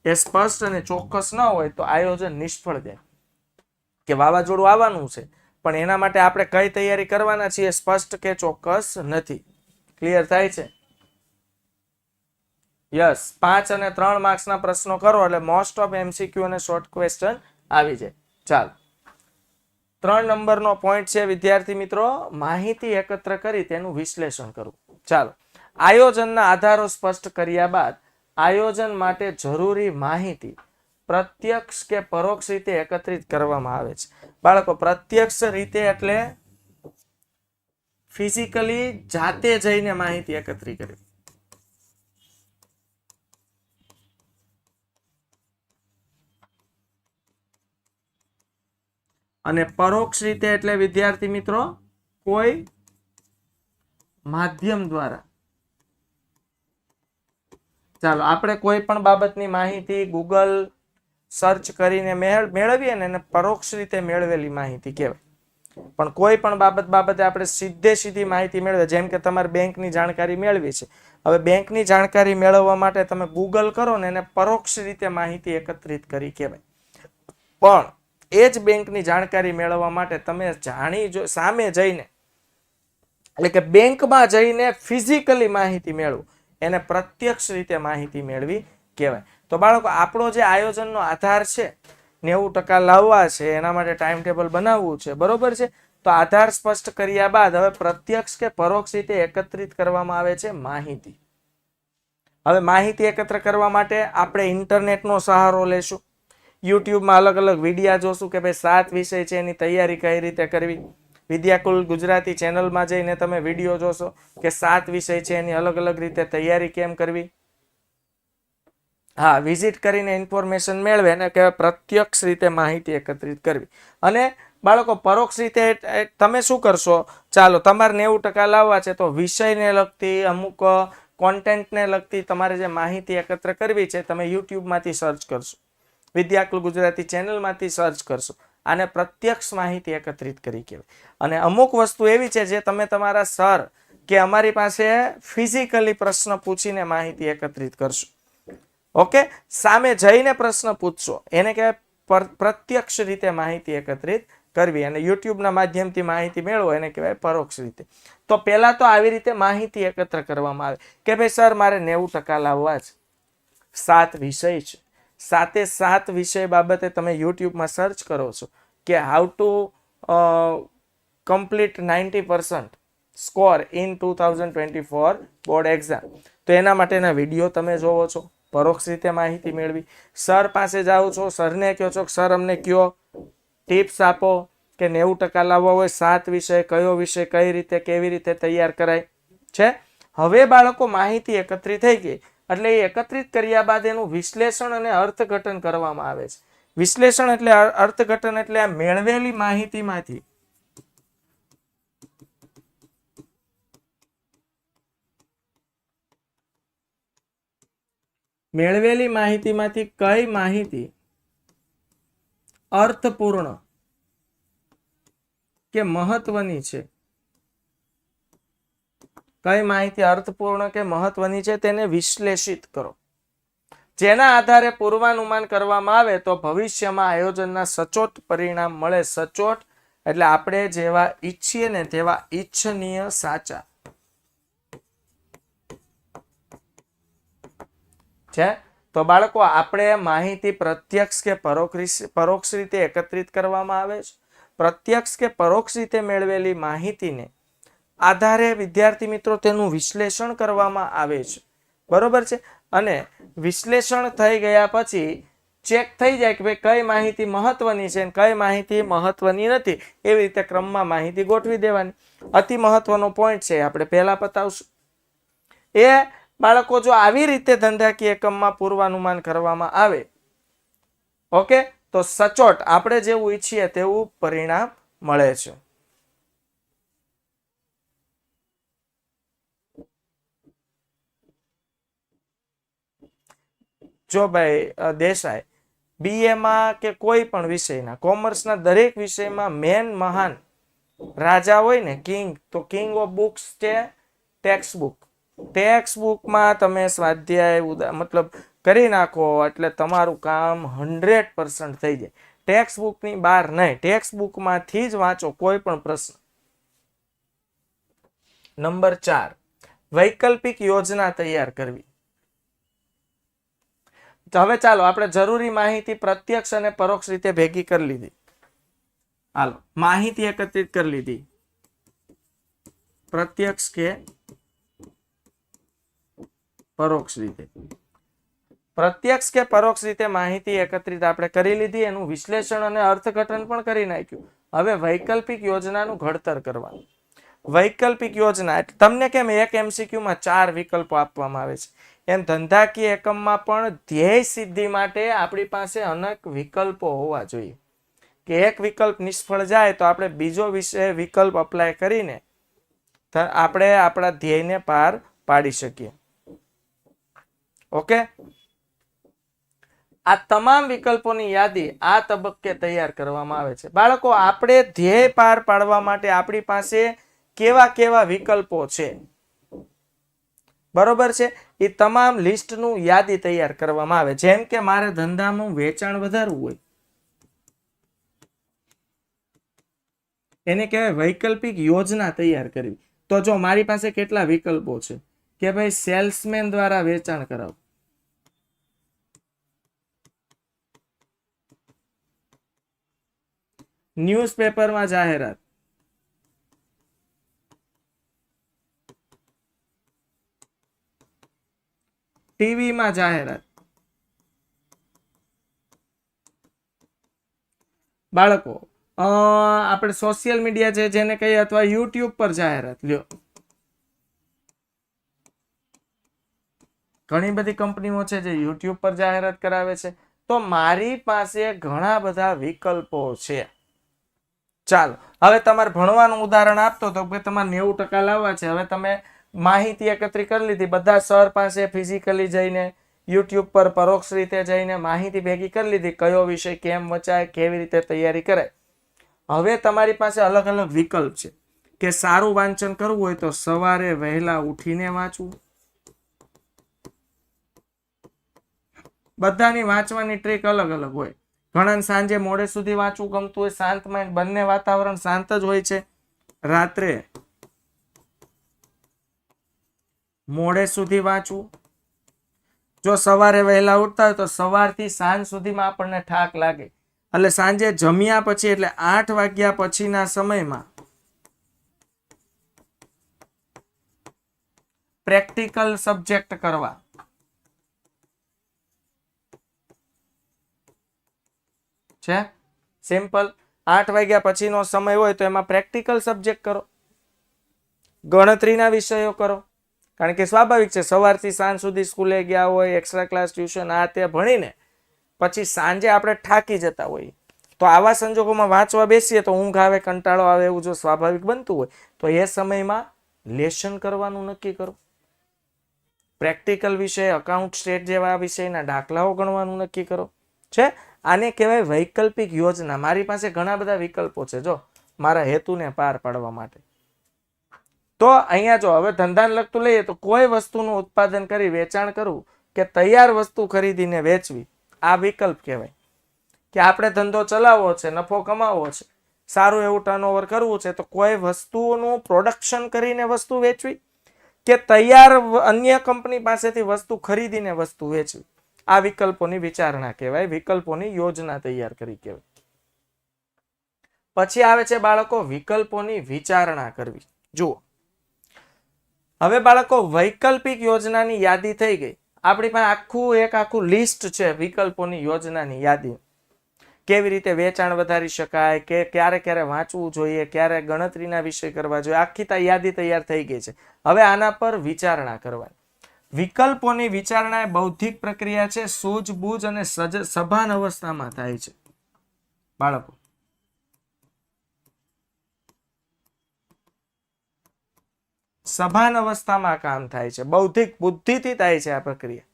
એ સ્પષ્ટ અને ચોક્કસ ન હોય તો આયોજન નિષ્ફળ જાય. કે વાવાઝોડું આવવાનું છે પણ એના માટે આપણે કઈ તૈયારી કરવાના છીએ સ્પષ્ટ કે ચોક્કસ નથી. ક્લિયર થાય છે? યસ, 5 અને 3 માર્ક્સના પ્રશ્નો કરો એટલે મોસ્ટ ઓફ MCQ અને શોર્ટ ક્વેશ્ચન આવી જાય. ચાલો, 3 નંબરનો પોઈન્ટ છે વિદ્યાર્થી મિત્રો, માહિતી એકત્ર કરી તેનું વિશ્લેષણ કરવું. ચાલો, આયોજનના આધારો સ્પષ્ટ કર્યા બાદ આયોજન માટે જરૂરી માહિતી પ્રત્યક્ષ કે પરોક્ષ રીતે એકત્રિત કરવામાં આવે છે. બાળકો પ્રત્યક્ષ રીતે એટલે ફિઝિકલી જાતે જઈને માહિતી એકત્રિત કરવી. અને પરોક્ષ રીતે એટલે વિદ્યાર્થી મિત્રો કોઈ માધ્યમ દ્વારા. ચાલો, આપણે કોઈ પણ બાબતની માહિતી ગૂગલ સર્ચ કરીને મેળવીએ ને એને પરોક્ષ રીતે મેળવેલી માહિતી કહેવાય. પણ કોઈ પણ બાબતે આપણે સીધી માહિતી મેળવે, જેમ કે તમારે બેંકની જાણકારી મેળવી છે. હવે બેંકની જાણકારી મેળવવા માટે તમે ગૂગલ કરો ને એને પરોક્ષ રીતે માહિતી એકત્રિત કરી કહેવાય. પણ એ જ બેંકની જાણકારી મેળવવા માટે તમે સામે જઈને એટલે કે બેંકમાં જઈને ફિઝિકલી માહિતી મેળવો એને પ્રત્યક્ષ રીતે માહિતી મેળવી કહેવાય. તો બાળકો આપણો જે આયોજનનો આધાર છે 90% લાવવા છે, એના માટે ટાઈમ ટેબલ બનાવવું છે, બરોબર છે. તો આધાર સ્પષ્ટ કર્યા બાદ હવે પ્રત્યક્ષ કે પરોક્ષ રીતે એકત્રિત કરવામાં આવે છે માહિતી. હવે માહિતી એકત્ર કરવા માટે આપણે ઇન્ટરનેટનો સહારો લેશું. યુટ્યુબમાં અલગ અલગ વિડીયા જોશું કે ભાઈ 7 વિષય છે એની તૈયારી કઈ રીતે કરવી. વિદ્યાકુલ ગુજરાતી ચેનલમાં જઈને તમે વિડીયો જોશો કે 7 વિષય છે એની અલગ અલગ રીતે તૈયારી કેમ કરવી. હા, વિઝિટ કરીને ઇન્ફોર્મેશન મેળવે અને કે પ્રત્યક્ષ રીતે માહિતી એકત્રિત કરવી. અને બાળકો પરોક્ષ રીતે તમે શું કરશો, ચાલો તમારે 90% લાવવા છે તો વિષયને લગતી અમુક કોન્ટેન્ટને લગતી તમારે જે માહિતી એકત્ર કરવી છે તમે યુટ્યુબમાંથી સર્ચ કરશો, વિદ્યાકુલ ગુજરાતી ચેનલમાંથી સર્ચ કરશો. આને પ્રત્યક્ષ માહિતી એકત્રિત કરી કહેવાય. અને અમુક વસ્તુ એવી છે જે તમે તમારા સર કે અમારી પાસે ફિઝિકલી પ્રશ્ન પૂછીને માહિતી એકત્રિત કરશો. ઓકે, સામે જઈને પ્રશ્ન પૂછશો એને કહેવાય પ્રત્યક્ષ રીતે માહિતી એકત્રિત કરવી. અને યુટ્યુબના માધ્યમથી માહિતી મેળવો એને કહેવાય પરોક્ષ રીતે. તો પહેલા તો આવી રીતે માહિતી એકત્ર કરવામાં આવે કે ભાઈ સર મારે 90% લાવવા છે, 7 વિષય છે, 7 વિષય બાબતે તમે યુટ્યુબમાં સર્ચ કરો છો કે how to complete 90% score in 2024 board exam. તો એના માટેના વિડીયો તમે જોવો છો, પરોક્ષ રીતે માહિતી મેળવી. સર પાસે જાઓ છો, સરને કહો છો કે સર અમને કયો ટિપ્સ આપો કે 90% લાવવા હોય 7 વિષય, કયો વિષય કઈ રીતે કેવી રીતે તૈયાર કરાય છે. હવે બાળકો માહિતી એકત્રિત થઈ ગઈ એટલે એ એકત્રિત કર્યા બાદ એનું વિશ્લેષણ અને અર્થઘટન કરવામાં આવે છે. વિશ્લેષણ એટલે અર્થઘટન એટલે આ મેળવેલી માહિતીમાંથી કઈ માહિતી અર્થપૂર્ણ કે મહત્વની છે, કઈ માહિતી અર્થપૂર્ણ કે મહત્વની છે તેને વિશ્લેષિત કરો. જેના આધારે પૂર્વાનુમાન કરવામાં આવે તો ભવિષ્યમાં આયોજનના સચોટ પરિણામ મળે. સચોટ એટલે આપણે જેવા ઈચ્છીએ ને તેવા ઈચ્છનીય સાચા છે. તો બાળકો આપણે માહિતી પ્રત્યક્ષ કે પરોક્ષ રીતે એકત્રિત કરવામાં આવે છે. પ્રત્યક્ષ કે પરોક્ષ રીતે મેળવેલી માહિતીને આધારે વિદ્યાર્થી મિત્રો તેનું વિશ્લેષણ કરવામાં આવે છે, બરોબર છે. અને વિશ્લેષણ થઈ ગયા પછી ચેક થઈ જાય કે ભાઈ કઈ માહિતી મહત્વની છે અને કઈ માહિતી મહત્વની નથી. એવી રીતે ક્રમમાં માહિતી ગોઠવી દેવાની. અતિ મહત્વનો પોઈન્ટ છે, આપણે પહેલા બતાવશું. એ બાળકો જો આવી રીતે ધંધાકીય એકમમાં પૂર્વાનુમાન કરવામાં આવે, ઓકે, તો સચોટ આપણે જેવું ઈચ્છીએ તેવું પરિણામ મળે છે. જો ભાઈ દેસાઈ BA માં કે કોઈ પણ વિષયના કોમર્સના દરેક વિષયમાં મેન મહાન રાજા હોય ને, કિંગ, તો કિંગ ઓફ બુક્સ છે ટેક્સ્ટ બુક. ટેક્સ્ટ બુકમાં તમે સ્વાધ્યાય મતલબ કરી નાખો એટલે તમારું કામ 100% થઈ જાય. ટેક્સ્ટ બુકની બહાર નહીં, ટેક્સ્ટ બુકમાંથી જ વાંચો કોઈ પણ પ્રશ્ન. નંબર 4, વૈકલ્પિક યોજના તૈયાર કરવી. તો હવે ચાલો આપણે જરૂરી માહિતી પ્રત્યક્ષ અને પરોક્ષ રીતે ભેગી કરી લીધી. હાલો, માહિતી એકત્રિત કરી લીધી, પ્રત્યક્ષ કે પરોક્ષ રીતે. પ્રત્યક્ષ કે પરોક્ષ રીતે માહિતી એકત્રિત આપણે કરી લીધી, એનું વિશ્લેષણ અને અર્થઘટન પણ કરી નાખ્યું. હવે વૈકલ્પિક યોજનાનું ઘડતર કરવાનું. વૈકલ્પિક યોજના એટલે તમને કેમ એક MCQ માં 4 વિકલ્પો આપવામાં આવે છે, એમ ધંધાકીય એકમમાં પણ ધ્યેય સિદ્ધિ માટે આપણી પાસે અનેક વિકલ્પો હોવા જોઈએ. કે એક વિકલ્પ નિષ્ફળ જાય તો આપણે બીજો વિકલ્પ અપ્લાય કરીને આપણે આપણા ધ્યેયને પાર પાડી શકીએ. ઓકે, આ તમામ વિકલ્પોની યાદી આ તબક્કે તૈયાર કરવામાં આવે છે. બાળકો, આપણે ધ્યેય પાર પાડવા માટે આપણી પાસે કેવા કેવા વિકલ્પો છે, બરોબર છે, એ તમામ લિસ્ટનું યાદી તૈયાર કરવામાં આવે. જેમ કે મારે ધંધામાં વેચાણ વધારવું હોય, એને કહેવાય વૈકલ્પિક યોજના તૈયાર કરવી. તો જો મારી પાસે કેટલા વિકલ્પો છે કે ભાઈ સેલ્સમેન દ્વારા વેચાણ કરાવો, ન્યૂઝપેપરમાં જાહેરાત, ટીવીમાં જાહેરાત. બાળકો, આપણે સોશિયલ મીડિયા છે જેને કહીએ, અથવા યુટ્યુબ પર જાહેરાત લ્યો. ઘણી બધી કંપનીઓ છે જે યુટ્યુબ પર જાહેરાત કરાવે છે. તો મારી પાસે ઘણા બધા વિકલ્પો છે. ચાલો, હવે તમારે ભણવાનું ઉદાહરણ આપતો તો કે તમારે 90% લાવવા છે. હવે તમે માહિતી એકત્રિત કરી લીધી, બધા સર પાસે ફિઝિકલી જઈને, યુટ્યુબ પર પરોક્ષ રીતે જઈને માહિતી ભેગી કરી લીધી, કયો વિષય કેમ વચાય, કેવી રીતે તૈયારી કરાય. હવે તમારી પાસે અલગ અલગ વિકલ્પ છે કે સારું વાંચન કરવું હોય તો સવારે વહેલા ઉઠીને વાંચવું. બધાની વાંચવાની ટ્રીક અલગ અલગ હોય. ઘણા સાંજે મોડે સુધી વાંચવું ગમતું હોય, શાંત માઇન્ડ, બંને વાતાવરણ શાંત જ હોય છે. રાત્રે મોડે સુધી વાંચવું. જો સવારે વહેલા ઉઠતા હોય તો સવારથી સાંજ સુધીમાં આપણને થાક લાગે, એટલે સાંજે જમ્યા પછી એટલે 8 વાગ્યા પછીના સમયમાં પ્રેક્ટિકલ સબ્જેક્ટ કરવા. છે સિમ્પલ. 8 વાગ્યા પછીનો સમય હોય તો એમાં પ્રેક્ટિકલ સબ્જેક્ટ કરો, ગણતરીના વિષયો કરો. કારણ કે સ્વાભાવિક છે, સવારથી સાંજ સુધી સ્કૂલે ગયા હોય, એક્સ્ટ્રા ક્લાસ, ટ્યુશન, આ તે ભણીને પછી સાંજે આપણે થાકી જતા હોઈએ. તો આવા સંજોગોમાં વાંચવા બેસીએ તો ઊંઘ આવે, કંટાળો આવે, એવું જો સ્વાભાવિક બનતું હોય તો એ સમયમાં લેશન કરવાનું નક્કી કરો. પ્રેક્ટિકલ વિષય, અકાઉન્ટ, સ્ટેટ જેવા વિષયના દાખલાઓ ગણવાનું નક્કી કરો. છે આને કહેવાય વૈકલ્પિક યોજના. મારી પાસે ઘણા બધા વિકલ્પો છે જો મારા હેતુને પાર પાડવા માટે. તો અહીંયા જો હવે ધંધાને લગતું લઈએ તો કોઈ વસ્તુનું ઉત્પાદન કરી વેચાણ કરવું કે તૈયાર વસ્તુ ખરીદીને વેચવી, આ વિકલ્પ કહેવાય. કે આપણે ધંધો ચલાવવો છે, નફો કમાવવો છે, સારું એવું ટર્નઓવર કરવું છે, તો કોઈ વસ્તુનું પ્રોડક્શન કરીને વસ્તુ વેચવી કે તૈયાર અન્ય કંપની પાસેથી વસ્તુ ખરીદીને વસ્તુ વેચવી, આ વિકલ્પોની વિચારણા કહેવાય, વિકલ્પોની યોજના તૈયાર કરી કહેવાય. પછી આવે છે બાળકો વિકલ્પોની વિચારણા કરવી. જુઓ, હવે બાળકો વૈકલ્પિક યોજનાની યાદી થઈ ગઈ. આપણી પાસે આખું લિસ્ટ છે વિકલ્પોની યોજનાની યાદી. કેવી રીતે વેચાણ વધારી શકાય, કે ક્યારે ક્યારે વાંચવું જોઈએ, ક્યારે ગણતરીના વિષય કરવા જોઈએ, આખી યાદી તૈયાર થઈ ગઈ છે. હવે આના પર વિચારણા કરવાની. વિકલ્પોની વિચારણા એ બૌદ્ધિક પ્રક્રિયા છે, સૂઝબૂઝ અને સભાન અવસ્થામાં થાય છે. બાળકો, સભાન અવસ્થામાં કામ થાય છે, બૌદ્ધિક બુદ્ધિથી થાય છે આ પ્રક્રિયા.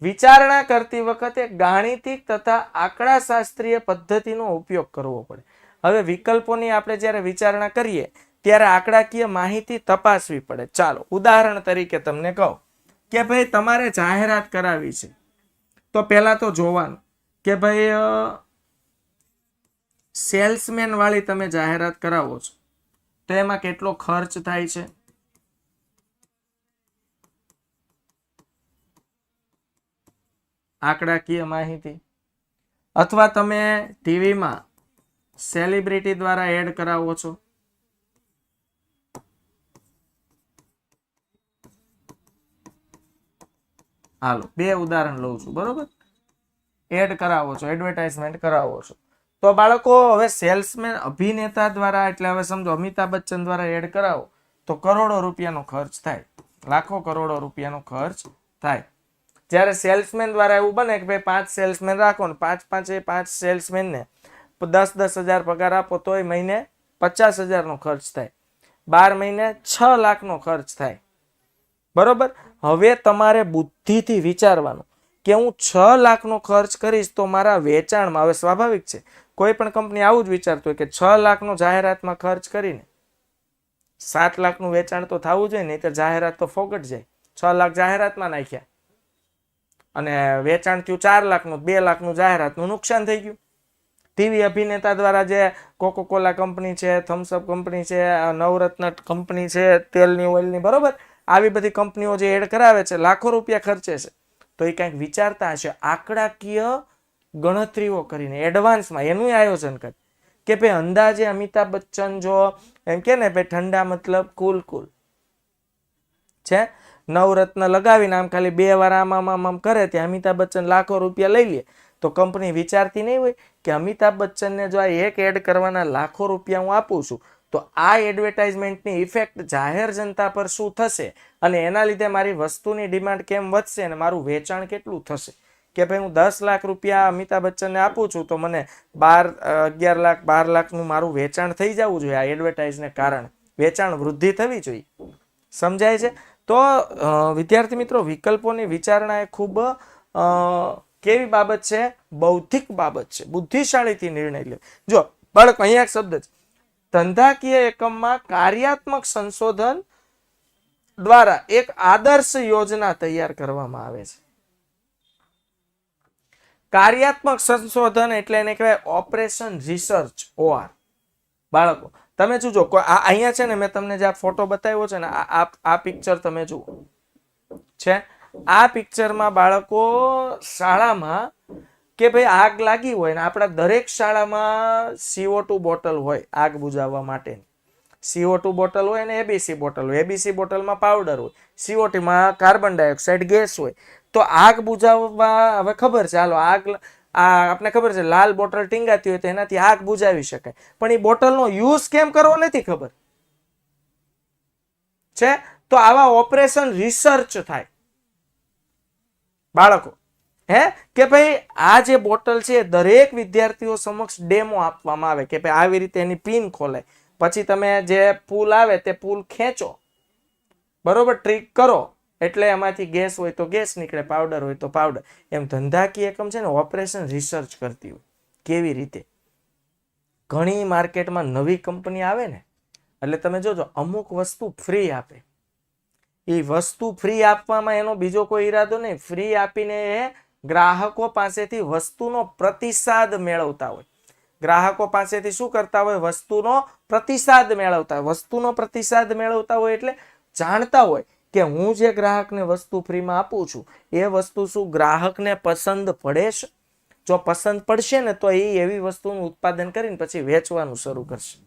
વિચારણા કરતી વખતે ગાણિતિક તથા આંકડાશાસ્ત્રીય પદ્ધતિનો ઉપયોગ કરવો પડે. હવે વિકલ્પોની આપણે જ્યારે વિચારણા કરીએ ત્યારે આંકડાકીય માહિતી તપાસવી પડે. ચાલો ઉદાહરણ તરીકે તમને કહું કે ભાઈ તમારે જાહેરાત કરાવી છે, તો પહેલા તો જોવાનું કે ભાઈ સેલ્સમેન વાળી તમે જાહેરાત કરાવો છો તો એમાં કેટલો ખર્ચ થાય છે. આંકડાકીય માહિતી. અથવા તમે ટીવીમાં સેલિબ્રિટી દ્વારા એડ કરાવો છો, હાલો 2 ઉદાહરણ લઉં છું, બરોબર. એડ કરાવો છો, એડવર્ટાઇઝમેન્ટ કરાવો છો, તો બાળકો હવે સેલ્સમેન અભિનેતા દ્વારા, એટલે હવે સમજો અમિતાભ બચ્ચન દ્વારા એડ કરાવો તો કરોડો રૂપિયાનો ખર્ચ થાય, લાખો કરોડો રૂપિયાનો ખર્ચ થાય. જ્યારે સેલ્સમેન દ્વારા એવું બને કે ભાઈ 5 સેલ્સમેન રાખો ને 5 સેલ્સમેનને 10,000 પગાર આપો તોય મહિને 50,000નો ખર્ચ થાય, 12 મહિને 6 લાખનો ખર્ચ થાય. બરોબર. હવે તમારે બુદ્ધિથી વિચારવાનું કે હું 6 લાખનો ખર્ચ કરીશ તો મારા વેચાણમાં, હવે સ્વાભાવિક છે કોઈ પણ કંપની આવું જ વિચારતું હોય કે 6 લાખનો જાહેરાતમાં ખર્ચ કરીને 7 લાખનું વેચાણ તો થવું જોઈએ, નહીં તો જાહેરાત તો ફોગટ જાય. 6 લાખ જાહેરાતમાં નાખ્યા અને વેચાણ થયું 4 લાખનું, 2 લાખનું જાહેરાતનું નુકસાન થઈ ગયું. ટીવી અભિનેતા દ્વારા જે કોકોકોલા કંપની છે, થમ્સઅપ કંપની છે, નવરત્ન કંપની છે, તેલની ઓઇલની, બરોબર, આવી બધી કંપનીઓ જે એડ કરાવે છે લાખો રૂપિયા ખર્ચે છે, તો એ કંઈક વિચારતા હશે, આંકડાકીય ગણતરીઓ કરીને એડવાન્સમાં એનું આયોજન કરે કે ભાઈ અંદાજે અમિતાભ બચ્ચન જો એમ કે ને ભાઈ ઠંડા મતલબ કુલ છે, નવરત્ન લગાવીને આમ ખાલી 2 વાર આમ કરે ત્યાં અમિતાભ બચ્ચન લાખો રૂપિયા લઈ લે, તો કંપની વિચારતી નહીં હોય કે અમિતાભ બચ્ચનને જો આ એક એડ કરવાના લાખો રૂપિયા હું આપું છું તો આ એડવર્ટાઇઝમેન્ટની ઇફેક્ટ જાહેર જનતા પર શું થશે અને એના લીધે મારી વસ્તુની ડિમાન્ડ કેમ વધશે અને મારું વેચાણ કેટલું થશે. કે ભાઈ હું 10 લાખ રૂપિયા અમિતાભ બચ્ચનને આપું છું તો મને 11 લાખ 12 લાખનું મારું વેચાણ થઈ જવું જોઈએ. આ એડવર્ટાઇઝને કારણે વેચાણ વૃદ્ધિ થવી જોઈએ. સમજાય છે? તો વિદ્યાર્થી મિત્રો, વિકલ્પોની વિચારણા એ ખૂબ કેવી બાબત છે? બૌદ્ધિક બાબત છે. બુદ્ધિશાળીથી નિર્ણય લે. જો બાળક, અહીંયા એક શબ્દ છે, ધંધાકીય એકમમાં કાર્યાત્મક સંશોધન દ્વારા એક આદર્શ યોજના તૈયાર કરવામાં આવે છે. કાર્યાત્મક સંશોધન એટલે એને કહેવાય ઓપરેશન રિસર્ચ OR. બાળકો તમે જોજો, અહીંયા છે ને મેં તમને જે આ ફોટો બતાવ્યો છે ને, આ પિક્ચર તમે જુઓ છે. આ પિક્ચરમાં બાળકો શાળામાં કે ભાઈ આગ લાગી હોય ને, આપણા દરેક શાળામાં CO2 બોટલ હોય આગ બુઝાવવા માટેની. CO2 બોટલ હોય ને ABC બોટલ હોય. ABC બોટલમાં પાવડર હોય, CO2 માં કાર્બન ડાયોક્સાઇડ ગેસ હોય. તો આગ બુઝાવવા, હવે ખબર છે, હાલો આગ આપણે ખબર છે લાલ બોટલ ટીંગાતી હોય તો એનાથી આગ બુઝાવી શકાય, પણ એ બોટલનો યુઝ કેમ કરવો નથી ખબર છે. તો આવા ઓપરેશન રિસર્ચ થાય બાળકો, કે ભાઈ આ જે બોટલ છે દરેક વિદ્યાર્થીઓ સમક્ષ ડેમો આપવામાં આવે કે ભાઈ આવી રીતે એની પિન ખોલાય, પછી તમે જે પુલ આવે તે પુલ ખેંચો, બરોબર, ટ્રીક કરો એટલે એમાંથી ગેસ હોય તો ગેસ નીકળે, પાવડર હોય તો પાવડર. એમ ધંધાકીય એકમ છે ને ઓપરેશન રિસર્ચ કરતી હોય. કેવી રીતે? ઘણી માર્કેટમાં નવી કંપની આવે ને એટલે તમે જોજો અમુક વસ્તુ ફ્રી આપે. એ વસ્તુ ફ્રી આપવામાં એનો બીજો કોઈ ઈરાદો નહીં, ફ્રી આપીને એ ગ્રાહકો પાસેથી વસ્તુનો પ્રતિસાદ મેળવતા હોય. ગ્રાહકો પાસેથી શું કરતા હોય? વસ્તુનો પ્રતિસાદ મેળવતા હોય. વસ્તુનો પ્રતિસાદ મેળવતા હોય એટલે જાણતા હોય કે હું જે ગ્રાહકને વસ્તુ ફ્રીમાં આપું છું એ વસ્તુ શું ગ્રાહકને પસંદ પડે છે? જો પસંદ પડશે ને તો એ એવી વસ્તુનું ઉત્પાદન કરીને પછી વેચવાનું શરૂ કરશે.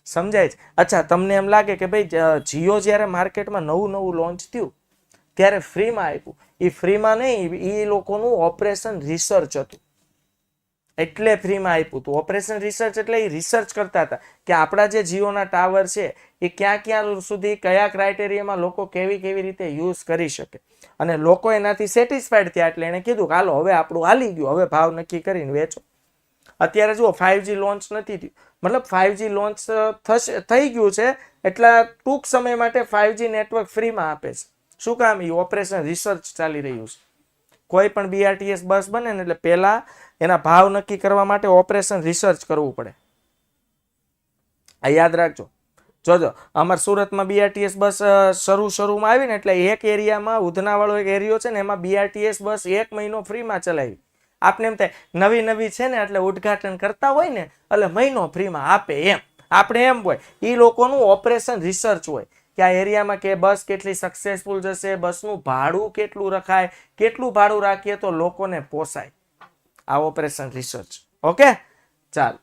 સમજાય છે? અચ્છા, તમને એમ લાગે કે ભાઈ જીઓ જ્યારે માર્કેટમાં નવું લોન્ચ થયું ત્યારે ફ્રીમાં આપ્યું. એ ફ્રીમાં નહીં, એ લોકોનું ઓપરેશન રિસર્ચ હતું એટલે ફ્રીમાં આપ્યું હતું. ઓપરેશન રિસર્ચ એટલે એ રિસર્ચ કરતા હતા કે આપણા જે જીઓના ટાવર છે એ ક્યાં ક્યાં સુધી કયા ક્રાઇટેરિયામાં લોકો કેવી રીતે યુઝ કરી શકે, અને લોકો એનાથી સેટિસ્ફાઈડ થયા એટલે એને કીધું કે હાલો હવે આપણું હાલી ગયું, હવે ભાવ નક્કી કરીને વેચો. અત્યારે જુઓ 5G લોન્ચ નથી થયું, મતલબ 5G લોન્ચ થઈ ગયું છે એટલા ટૂંક સમય માટે 5G નેટવર્ક ફ્રીમાં આપે છે. શું કામ? એ ઓપરેશન રિસર્ચ ચાલી રહ્યું છે. કોઈ પણ BRTS બસ બને ને એટલે પહેલા એના ભાવ નક્કી કરવા માટે ઓપરેશન રિસર્ચ કરવું પડે. આ યાદ રાખજો. જોજો, અમાર સુરતમાં BRTS બસ શરૂમાં આવી ને એટલે એક એરિયામાં ઉધનાવાળો એક એરિયો છે ને એમાં BRTS બસ 1 મહિનો ફ્રીમાં ચલાવી. આપણે એમ થાય નવી છે ને એટલે ઉદ્ઘાટન કરતા હોય ને એટલે મહિનો ફ્રીમાં આપે એમ. આપણે એમ હોય, એ લોકોનું ઓપરેશન રિસર્ચ હોય કે આ એરિયામાં કે બસ કેટલી સક્સેસફુલ જશે, બસનું ભાડું કેટલું રખાય, કેટલું ભાડું રાખીએ તો લોકોને પોસાય. આ ઓપરેશન રિસર્ચ. ઓકે, ચાલ.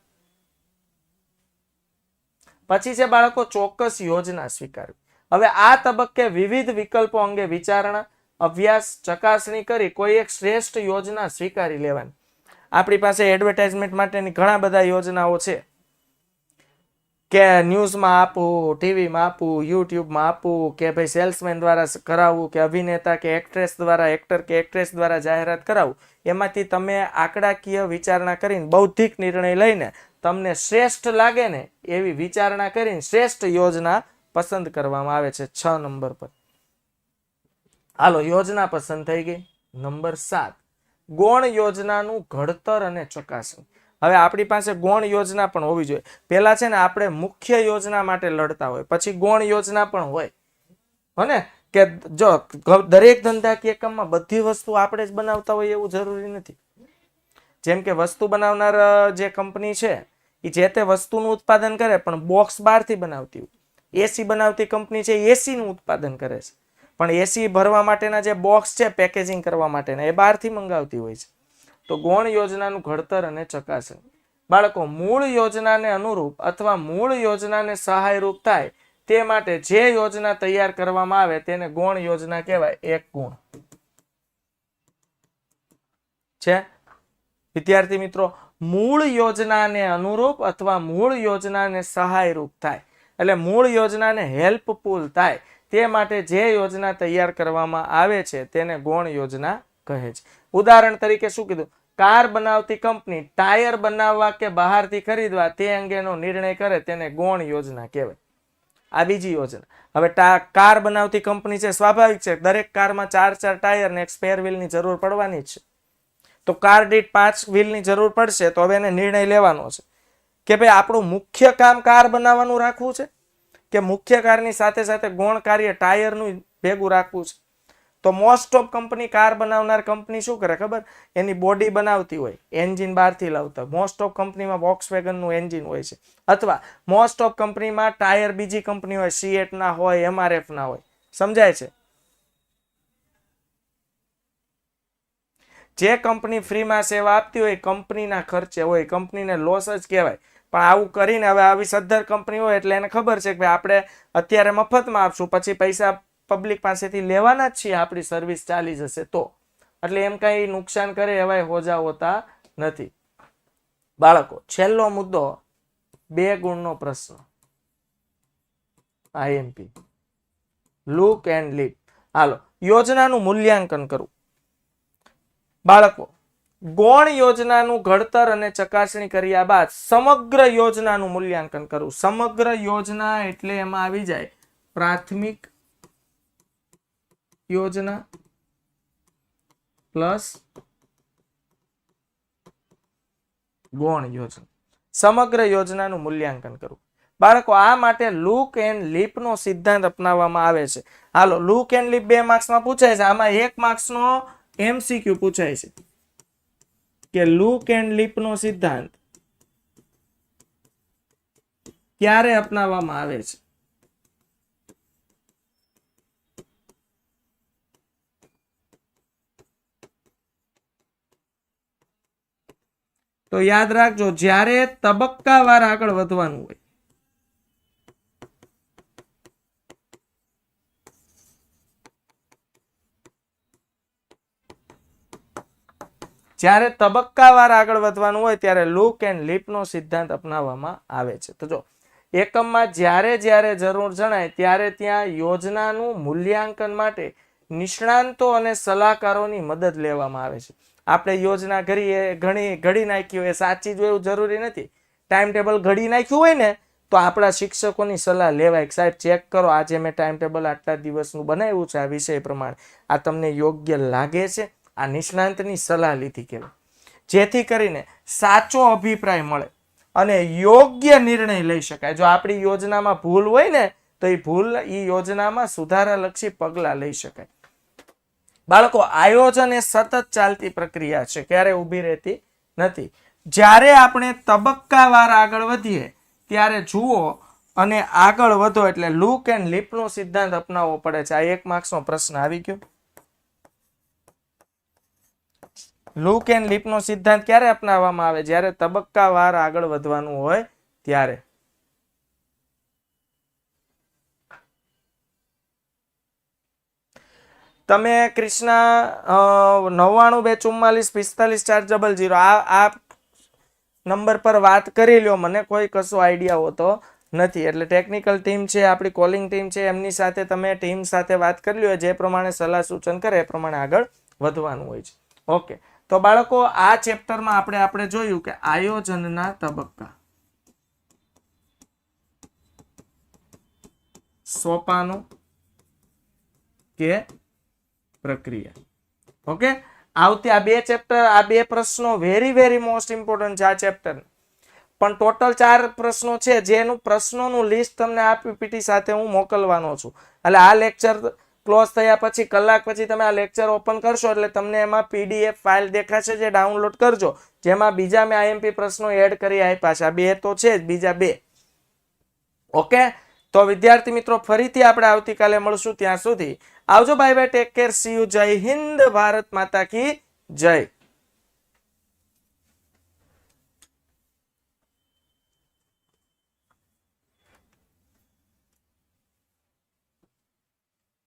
પછી છે બાળકો ચોક્કસ યોજના સ્વીકારવી. હવે આ તબક્કે વિવિધ વિકલ્પો અંગે વિચારણા, અભ્યાસ, ચકાસણી કરી કોઈ એક શ્રેષ્ઠ યોજના સ્વીકારી લેવાની. આપણી પાસે એડવર્ટાઇઝમેન્ટ માટેની ઘણા બધા યોજનાઓ છે કે ન્યૂઝમાં આપવું, ટીવીમાં આપવું, યુટ્યુબમાં આપવું, કે ભાઈ સેલ્સમેન દ્વારા કરાવવું, કે અભિનેતા કે એક્ટ્રેસ દ્વારા, એક્ટર કે એક્ટ્રેસ દ્વારા જાહેરાત કરાવવું. એમાંથી તમે આંકડાકીય વિચારણા કરીને બૌદ્ધિક નિર્ણય લઈને તમને શ્રેષ્ઠ લાગે ને એવી વિચારણા કરીને શ્રેષ્ઠ યોજના પસંદ કરવામાં આવે છે 6 નંબર પર. હાલો, યોજના પસંદ થઈ ગઈ. નંબર 7, ગૌણ યોજનાનું ઘડતર અને ચકાસણી. હવે આપણી પાસે ગૌણ યોજના પણ હોવી જોઈએ. પહેલા છે ને આપણે મુખ્ય યોજના માટે લડતા હોય, પછી ગૌણ યોજના પણ હોય હને, કે જો દરેક ધંધાકીય એકમમાં બધી વસ્તુ આપણે જ બનાવતા હોય એવું જરૂરી નથી. જેમ કે વસ્તુ બનાવનાર જે કંપની છે એ જે તે વસ્તુનું ઉત્પાદન કરે પણ બોક્સ બહારથી બનાવતી હોય. એસી બનાવતી કંપની છે એસી નું ઉત્પાદન કરે છે પણ એસી ભરવા માટેના જે બોક્સ છે પેકેજિંગ કરવા માટેના એ બહારથી મંગાવતી હોય છે. તો ગૌણ યોજનાનું ઘડતર અને ચકાસણી. બાળકો, મૂળ યોજનાને અનુરૂપ અથવા મૂળ યોજનાને સહાયરૂપ થાય તે માટે જે યોજના તૈયાર કરવામાં આવે તેને ગૌણ યોજના કહેવાય. એક ગુણ છે વિદ્યાર્થી મિત્રો. મૂળ યોજનાને અનુરૂપ અથવા મૂળ યોજનાને સહાયરૂપ થાય એટલે મૂળ યોજનાને હેલ્પફુલ થાય તે માટે જે યોજના તૈયાર કરવામાં આવે છે તેને ગૌણ યોજના કહે છે. ઉદાહરણ તરીકે શું કીધું? કાર બનાવતી કંપની ટાયર બનાવવા કે બહારથી ખરીદવા તે અંગેનો નિર્ણય કરે તેને ગૌણ યોજના કહેવાય. આ બીજી યોજના. હવે કાર બનાવતી કંપની છે, સ્વાભાવિક છે દરેક કારમાં 4 ટાયર ને એક સ્પેર વ્હીલની જરૂર પડવાની જ છે. તો કાર દીઠ 5 વ્હીલની જરૂર પડશે. તો હવે એને નિર્ણય લેવાનો છે કે ભાઈ આપણું મુખ્ય કામ કાર બનાવવાનું રાખવું છે કે મુખ્ય કારની સાથે સાથે ગૌણ કાર્ય ટાયરનું ભેગું રાખવું છે. તો મોસ્ટ ઓફ કંપની, કાર બનાવનાર કંપની શું કરે ખબર? એની બોડી બનાવતી હોય, એન્જિન બહારથી લાવતા. મોસ્ટ ઓફ કંપનીમાં વોક્સવેગનનું એન્જિન હોય છે, અથવા મોસ્ટ ઓફ કંપનીમાં ટાયર બીજી કંપની હોય, સીએટ ના હોય, MRF ના હોય. સમજાય છે? જે કંપની ફ્રીમાં સેવા આપતી હોય કંપનીના ખર્ચે હોય, કંપનીને લોસ જ કહેવાય. પણ આવું કરીને હવે આવી સદ્ધર કંપની હોય એટલે એને ખબર છે કે આપણે અત્યારે મફતમાં આપશું, પછી પૈસા પબ્લિક પાસેથી લેવાના જ છીએ, આપણી સર્વિસ ચાલી જશે તો. એટલે એમ કઈ નુકસાન કરે એવાય હોજા હોતા નથી. બાળકો, છેલ્લો મુદ્દો 2 ગુણનો પ્રશ્ન. IMP look and leap. હાલો, યોજનાનું મૂલ્યાંકન કરવું. બાળકો, ગૌણ યોજનાનું ઘડતર અને ચકાસણી કર્યા બાદ સમગ્ર યોજનાનું મૂલ્યાંકન કરવું. સમગ્ર યોજના એટલે એમાં આવી જાય પ્રાથમિક યોજના પ્લસ ગૌણ યોજના. સમગ્ર યોજનાનું મૂલ્યાંકન કરવું. બાળકો, આ માટે લુક એન્ડ લીપ નો સિદ્ધાંત અપનાવવામાં આવે છે. હાલો, લુક એન્ડ લીપ 2 માર્ક્સમાં પૂછાય છે. આમાં 1 માર્ક્સનો MCQ પૂછાય છે કે લુક એન્ડ લીપ નો સિદ્ધાંત ક્યારે અપનાવવામાં આવે છે? તો યાદ રાખજો, જ્યારે તબક્કાવાર આગળ વધવાનું હોય, જ્યારે તબક્કાવાર આગળ વધવાનું હોય ત્યારે લુક એન્ડ લીપનો સિદ્ધાંત અપનાવવામાં આવે છે. તો જો એકમમાં જ્યારે જ્યારે જરૂર જણાય ત્યારે ત્યાં યોજનાનું મૂલ્યાંકન માટે નિષ્ણાંતો અને સલાહકારોની મદદ લેવામાં આવે છે. આપણે યોજના ઘડી નાખી હોય, સાચી જ એવું જરૂરી નથી. ટાઈમ ટેબલ ઘડી નાખ્યું હોય ને તો આપણા શિક્ષકોની સલાહ લેવાય, સાહેબ ચેક કરો, આજે મેં ટાઈમ ટેબલ આટલા દિવસનું બનાવ્યું છે, આ વિષય પ્રમાણે આ તમને યોગ્ય લાગે છે? આ નિષ્ણાંતની સલાહ લીધી કહેવાય, જેથી કરીને સાચો અભિપ્રાય મળે અને યોગ્ય નિર્ણય લઈ શકાય. જો આપણી યોજનામાં ભૂલ હોય ને તો એ યોજનામાં સુધારાલક્ષી પગલાં લઈ શકાય. બાળકો, આયોજન એ સતત ચાલતી પ્રક્રિયા છે, ક્યારે ઊભી રહેતી નથી. જ્યારે આપણે તબક્કાવાર આગળ વધીએ ત્યારે જુઓ અને આગળ વધો એટલે લુક એન્ડ લીપનો સિદ્ધાંત અપનાવવો પડે છે. આ 1 માર્ક્સનો પ્રશ્ન આવી ગયો. લુક એન્ડ લીપનો સિદ્ધાંત ક્યારે અપનાવવામાં આવે? જ્યારે તબક્કાવાર આગળ વધવાનું હોય ત્યારે. તમે કૃષ્ણા 9924454540 આ નંબર પર વાત કરી લ્યો. મને કોઈ કશો આઈડિયા હોતો નથી, એટલે ટેકનિકલ ટીમ છે, આપણી કોલિંગ ટીમ છે, એમની સાથે તમે ટીમ સાથે વાત કરી લ્યો. જે પ્રમાણે સલાહ સૂચન કરે એ પ્રમાણે આગળ વધવાનું હોય છે. ઓકે, તો બાળકો આ ચેપ્ટરમાં આપણે જોયું કે આયોજનના તબક્કા, સોપાનો કે પ્રક્રિયા. ઓકે, આવતી આ 2 ચેપ્ટર, આ 2 પ્રશ્નો વેરી મોસ્ટ ઇમ્પોર્ટન્ટ છે આ ચેપ્ટર. પણ ટોટલ 4 પ્રશ્નો છે, જેનું પ્રશ્નોનું લિસ્ટ તમને આ પીપીટી સાથે હું મોકલવાનો છું. એટલે આ લેક્ચર ક્લોઝ થયા પછી કલાક પછી તમે આ લેક્ચર ઓપન કરશો એટલે તમને એમાં પીડીએફ ફાઇલ દેખાશે, જે ડાઉનલોડ કરજો, જેમાં બીજા મેં આઈએમપી પ્રશ્નો એડ કરી આપ્યા છે. આ 2 તો છે જ, બીજા 2. ઓકે, તો વિદ્યાર્થી મિત્રો ફરીથી આપણે આવતીકાલે મળશું. ત્યાં સુધી આવજો, bye bye, take care, C you, જય હિન્દ, ભારત માતા કી જય.